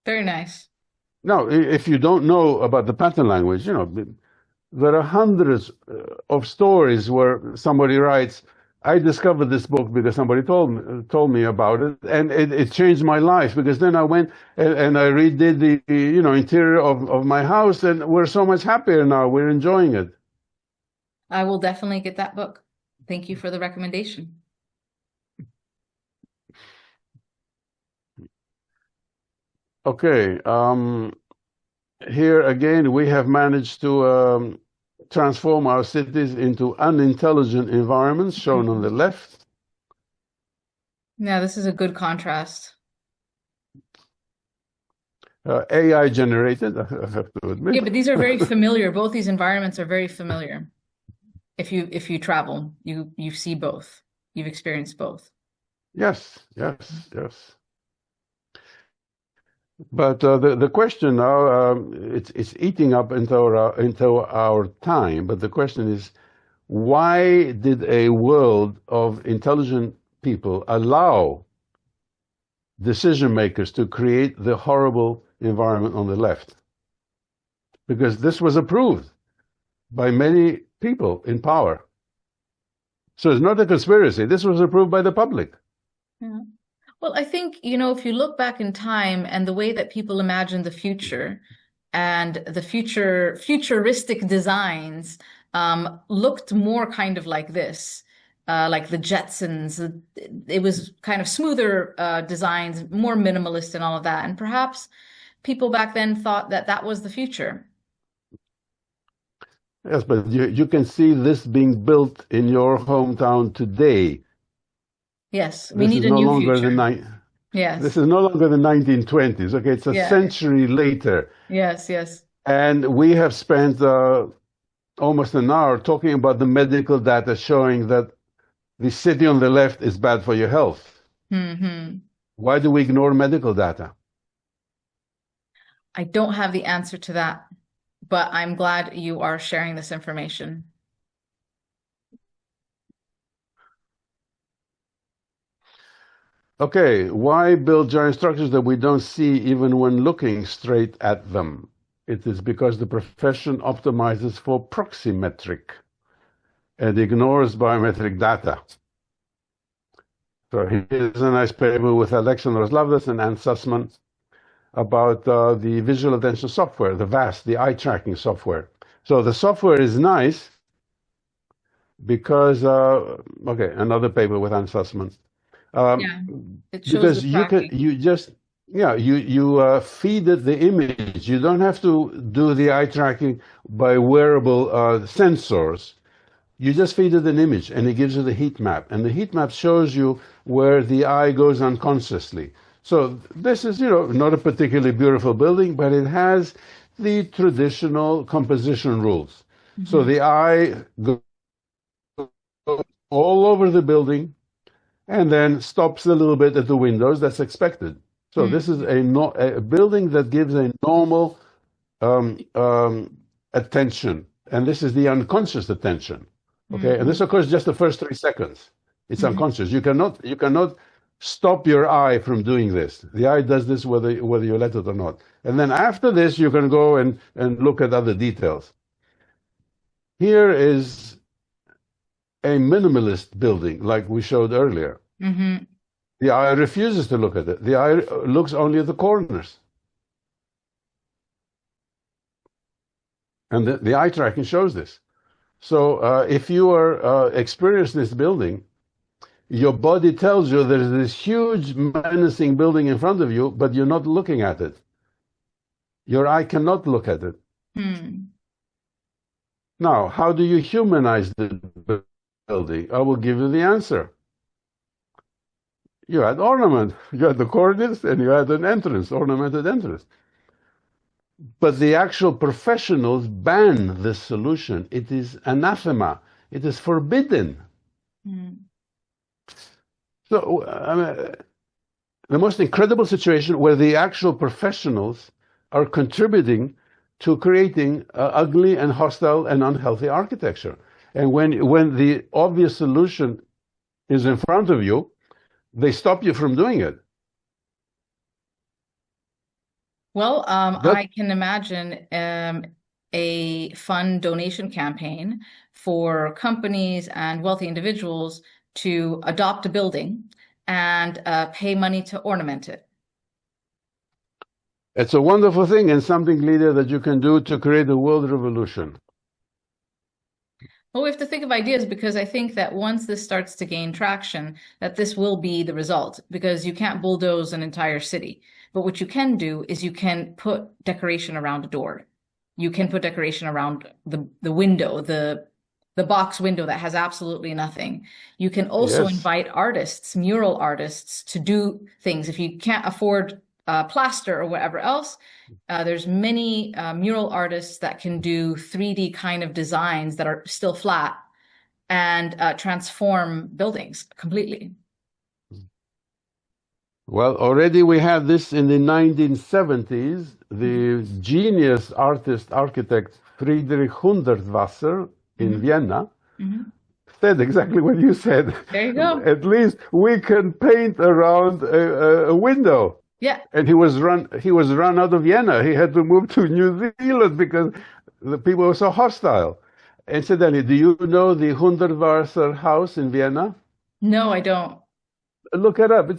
S1: Very nice.
S2: Now, if you don't know about the pattern language, there are hundreds of stories where somebody writes, I discovered this book because somebody told me about it, and it changed my life, because then I went and I redid the interior of my house, and we're so much happier now. We're enjoying it.
S1: I will definitely get that book. Thank you for the recommendation.
S2: Okay. Here again, we have managed to transform our cities into unintelligent environments, shown on the left.
S1: Yeah, this is a good contrast.
S2: AI generated, I have to admit.
S1: Yeah, but these are very familiar. Both these environments are very familiar. If you travel, you see both. You've experienced both.
S2: Yes. But the question now, it's eating up into our time. But the question is, why did a world of intelligent people allow decision makers to create the horrible environment on the left? Because this was approved by many people in power. So it's not a conspiracy. This was approved by the public.
S1: Yeah. Well, I think, if you look back in time and the way that people imagine the future and the futuristic designs looked more kind of like this, like the Jetsons. It was kind of smoother designs, more minimalist and all of that. And perhaps people back then thought that that was the future.
S2: Yes, but you can see this being built in your hometown today.
S1: Yes, we need a new future. Yes.
S2: This is no longer the 1920s. Okay, it's a century later.
S1: Yes.
S2: And we have spent almost an hour talking about the medical data showing that the city on the left is bad for your health.
S1: Mm-hmm.
S2: Why do we ignore medical data?
S1: I don't have the answer to that, but I'm glad you are sharing this information.
S2: Okay, why build giant structures that we don't see even when looking straight at them? It is because the profession optimizes for proxymetric and ignores biometric data. So here's a nice paper with Alexandros Lavdas and Anne Sussman about the visual attention software, the VAST, the eye tracking software. So the software is nice because, okay, another paper with Anne Sussman.
S1: It shows
S2: because you feed it the image. You don't have to do the eye tracking by wearable sensors. You just feed it an image, and it gives you the heat map, and the heat map shows you where the eye goes unconsciously. So this is, not a particularly beautiful building, but it has the traditional composition rules. Mm-hmm. So the eye goes all over the building, and then stops a little bit at the windows. That's expected. So this is a building that gives a normal attention, and this is the unconscious attention. Okay, and this occurs just the first 3 seconds. It's unconscious. You cannot stop your eye from doing this. The eye does this whether you let it or not. And then after this, you can go and look at other details. Here is a minimalist building, like we showed earlier. Mm-hmm. The eye refuses to look at it. The eye looks only at the corners. And the eye tracking shows this. So if you are experiencing this building, your body tells you there is this huge menacing building in front of you, but you're not looking at it. Your eye cannot look at it. Now, how do you humanize the building? I will give you the answer. You add ornament. You add the coordinates, and you add an entrance, ornamented entrance. But the actual professionals ban this solution. It is anathema. It is forbidden. So, I mean, the most incredible situation where the actual professionals are contributing to creating ugly and hostile and unhealthy architecture. And when the obvious solution is in front of you, they stop you from doing it.
S1: Well,
S2: That
S1: I can imagine a fund donation campaign for companies and wealthy individuals to adopt a building and pay money to ornament it.
S2: it's a wonderful thing and something, Lydia, that you can do to create a world revolution.
S1: Well, we have to think of ideas because I think that once this starts to gain traction, that this will be the result because you can't bulldoze an entire city. But what you can do is you can put decoration around a door. You can put decoration around the window, the box window that has absolutely nothing. You can also
S2: Yes.
S1: invite artists, mural artists, to do things. If you can't afford plaster or whatever else, there's many mural artists that can do 3D kind of designs that are still flat and transform buildings completely.
S2: Well, already we had this in the 1970s. The genius artist architect Friedrich Hundertwasser in
S1: Mm-hmm.
S2: Vienna
S1: Mm-hmm.
S2: said exactly what you said.
S1: There you go.
S2: At least we can paint around a window.
S1: Yeah.
S2: And he was run out of Vienna. He had to move to New Zealand because the people were so hostile. Incidentally, do you know the Hundertwasser house in Vienna?
S1: No, I don't.
S2: Look it up.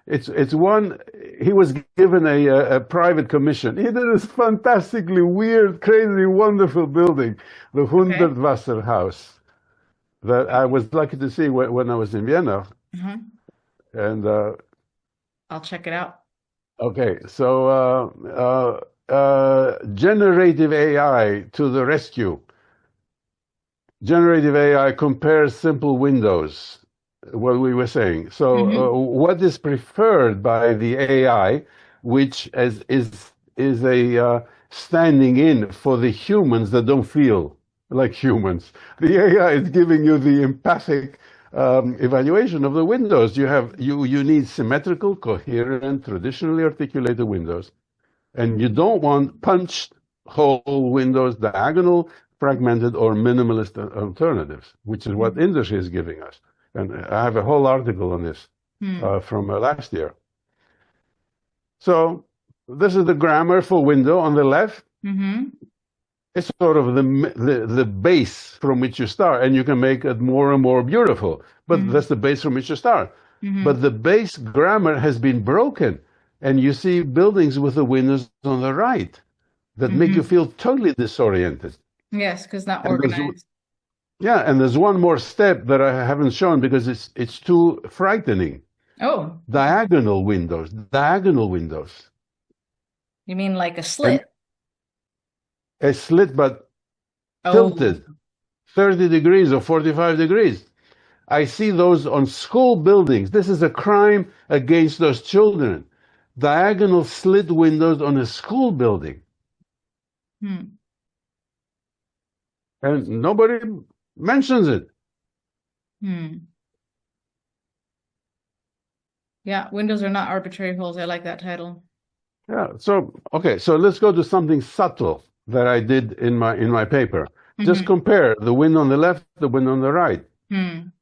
S2: It's one. He was given a private commission. He did this fantastically weird, crazy, wonderful building, the
S1: Okay.
S2: Hundertwasser house, that I was lucky to see when I was in Vienna.
S1: Mm-hmm.
S2: And
S1: I'll check it out.
S2: okay, so generative AI to the rescue. Generative AI compares simple windows, what we were saying. So,
S1: Mm-hmm.
S2: what is preferred by the AI, which is a standing in for the humans that don't feel like humans? The AI is giving you the empathic evaluation of the windows. You need symmetrical, coherent, traditionally articulated windows, and you don't want punched hole windows, diagonal, fragmented, or minimalist alternatives, which is what industry is giving us. And I have a whole article on this
S1: Hmm.
S2: from last year. So this is the grammar for window on the left.
S1: Mm-hmm.
S2: It's sort of the base from which you start, and you can make it more and more beautiful. But
S1: Mm-hmm.
S2: that's the base from which you start.
S1: Mm-hmm.
S2: But the base grammar has been broken, and you see buildings with the windows on the right that make you
S1: Mm-hmm.
S2: feel totally disoriented.
S1: Yes, because not
S2: And there's
S1: organized.
S2: yeah, and there's one more step that I haven't shown because it's too frightening.
S1: Oh, okay.
S2: Diagonal windows, diagonal windows,
S1: You mean like a
S2: and
S1: slit?
S2: a slit but
S1: Oh,
S2: tilted 30 degrees or 45 degrees. I see those on school buildings. This is a crime against those children. Diagonal slit windows on a school building.
S1: hmm.
S2: And nobody mentions it.
S1: Hmm. Yeah, windows are not arbitrary holes. I like that title.
S2: Yeah. So okay. So let's go to something subtle that I did in my paper. Just
S1: Mm-hmm.
S2: compare the window on the left, the window on the right.
S1: Hmm.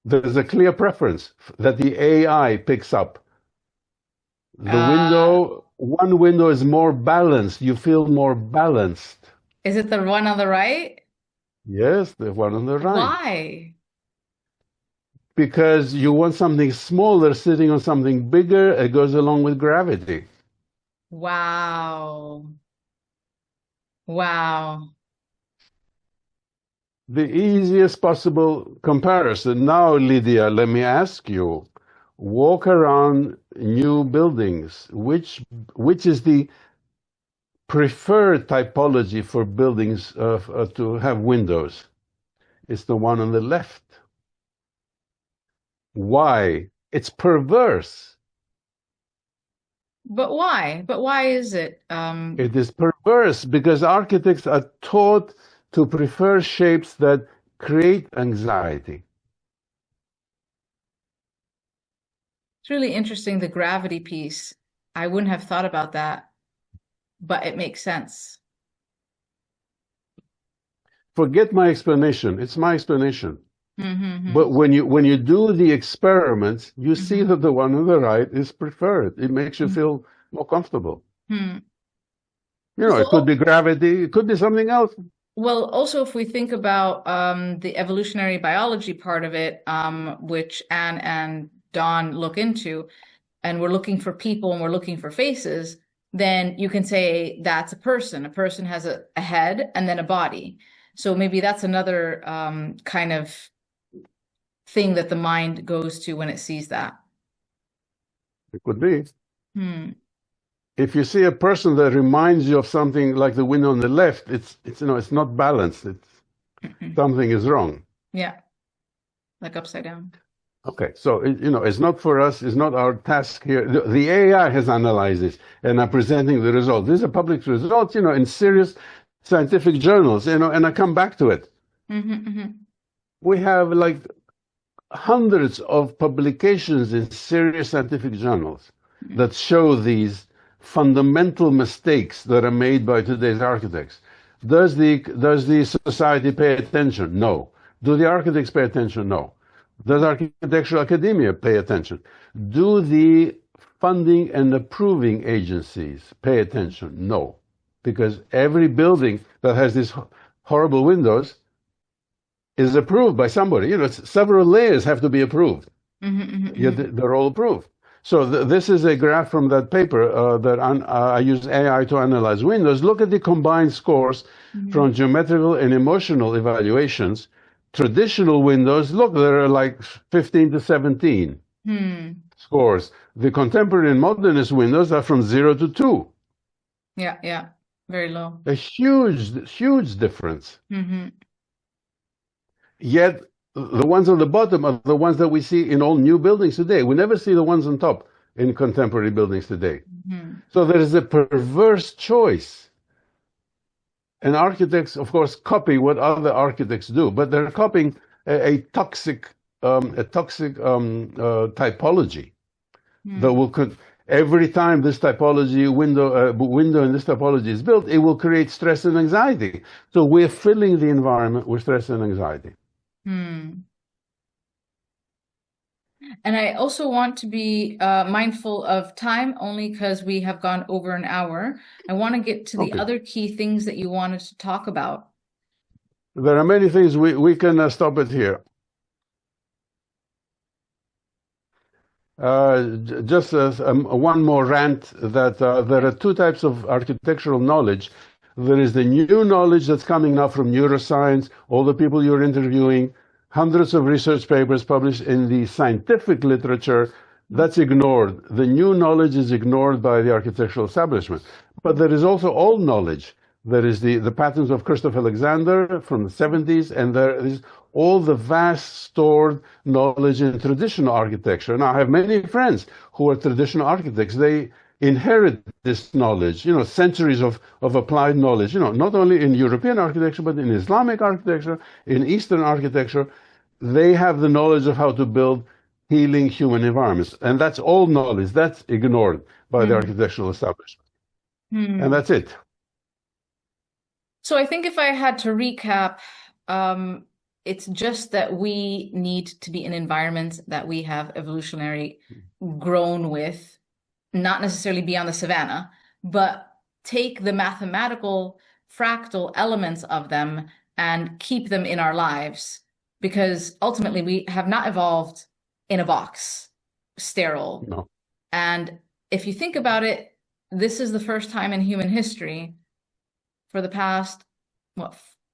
S2: There's a clear preference that the AI picks up. The
S1: Uh,
S2: one window is more balanced. You feel more balanced.
S1: is it the one on the right?
S2: Yes, the one on the right.
S1: Why?
S2: Because you want something smaller sitting on something bigger. It goes along with gravity.
S1: Wow. Wow.
S2: The easiest possible comparison. Now, Lydia, let me ask you, walk around new buildings. Which is the preferred typology for buildings to have windows? It's the one on the left. Why? It's perverse.
S1: But why? But why is it?
S2: It is perverse because architects are taught to prefer shapes that create anxiety.
S1: It's really interesting, the gravity piece. I wouldn't have thought about that, but it makes sense.
S2: Forget my explanation. It's my explanation.
S1: Mm-hmm.
S2: But when you do the experiments, you see
S1: Mm-hmm.
S2: that the one on the right is preferred. It makes you feel more comfortable.
S1: Mm-hmm.
S2: You know, it could be gravity, it could be something else.
S1: Well, also, if we think about the evolutionary biology part of it, which Anne and Don look into, and we're looking for people and we're looking for faces, then you can say that's a person. A person has a head and then a body. So maybe that's another kind of thing that the mind goes to when it sees that.
S2: It could be.
S1: Hmm.
S2: If you see a person that reminds you of something like the window on the left, it's it's not balanced. Something is wrong.
S1: Yeah, like upside down.
S2: Okay, so it's not for us. It's not our task here. The AI has analyzed this and are presenting the results. These are public results, in serious scientific journals, and I come back to it.
S1: Mm-hmm.
S2: We have like hundreds of publications in serious scientific journals that show these fundamental mistakes that are made by today's architects. Does the society pay attention? No. Do the architects pay attention? No. Does architectural academia pay attention? Do the funding and approving agencies pay attention? No. Because every building that has these horrible windows is approved by somebody. Several layers have to be approved.
S1: Mm-hmm.
S2: They're all approved. So this is a graph from that paper that I use AI to analyze windows. Look at the combined scores from geometrical and emotional evaluations. Traditional windows, look, there are like 15 to 17 scores. The contemporary and modernist windows are from 0 to 2.
S1: Yeah, very low.
S2: A huge difference. Yet the ones on the bottom are the ones that we see in all new buildings today. We never see the ones on top in contemporary buildings today. So there is a perverse choice. And architects, of course, copy what other architects do, but they're copying a toxic typology that will every time this typology window in this typology is built, it will create stress and anxiety. So we're filling the environment with stress and anxiety.
S1: And I also want to be mindful of time, only because we have gone over an hour. I want to get to the other key things that you wanted to talk about.
S2: There are many things we can stop it here. Just one more rant that there are two types of architectural knowledge. There is the new knowledge that's coming now from neuroscience, all the people you're interviewing, hundreds of research papers published in the scientific literature. That's ignored. The new knowledge is ignored by the architectural establishment. But there is also old knowledge. There is the patterns of Christoph Alexander from the 70s, and there is all the vast stored knowledge in traditional architecture. Now, I have many friends who are traditional architects. They inherit this knowledge, centuries of applied knowledge, not only in European architecture, but in Islamic architecture, in Eastern architecture. They have the knowledge of how to build healing human environments. And that's all knowledge. That's ignored by the architectural establishment. And that's it.
S1: So I think if I had to recap, it's just that we need to be in environments that we have evolutionary grown with, not necessarily be on the savannah, but take the mathematical fractal elements of them and keep them in our lives, because ultimately we have not evolved in a box, sterile.
S2: No.
S1: And if you think about it, this is the first time in human history for the past,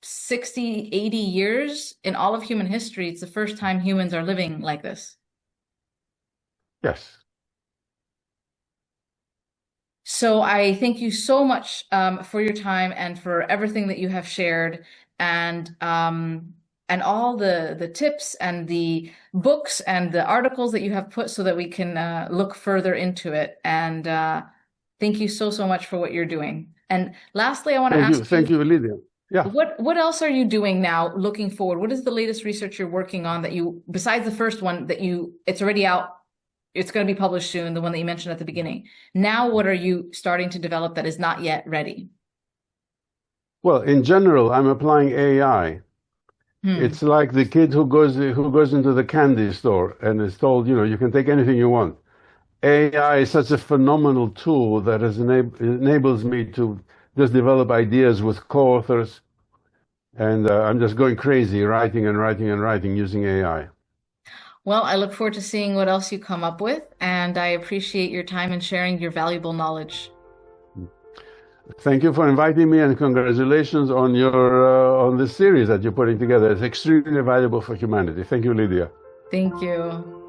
S1: 60, 80 years in all of human history, it's the first time humans are living like this.
S2: Yes.
S1: So I thank you so much for your time and for everything that you have shared, and all the tips and the books and the articles that you have put so that we can look further into it. And thank you so much for what you're doing. And lastly, I want to ask you.
S2: Thank you, Lydia. Yeah.
S1: What else are you doing now looking forward? What is the latest research you're working on that you, besides the first one that it's already out it's going to be published soon, the one that you mentioned at the beginning. Now, what are you starting to develop that is not yet ready?
S2: Well, in general, I'm applying AI. It's like the kid who goes into the candy store and is told, you can take anything you want. AI is such a phenomenal tool that enables me to just develop ideas with co-authors, and I'm just going crazy writing and writing and writing using AI.
S1: Well, I look forward to seeing what else you come up with, and I appreciate your time and sharing your valuable knowledge.
S2: Thank you for inviting me, and congratulations on on this series that you're putting together. It's extremely valuable for humanity. Thank you, Lydia.
S1: Thank you.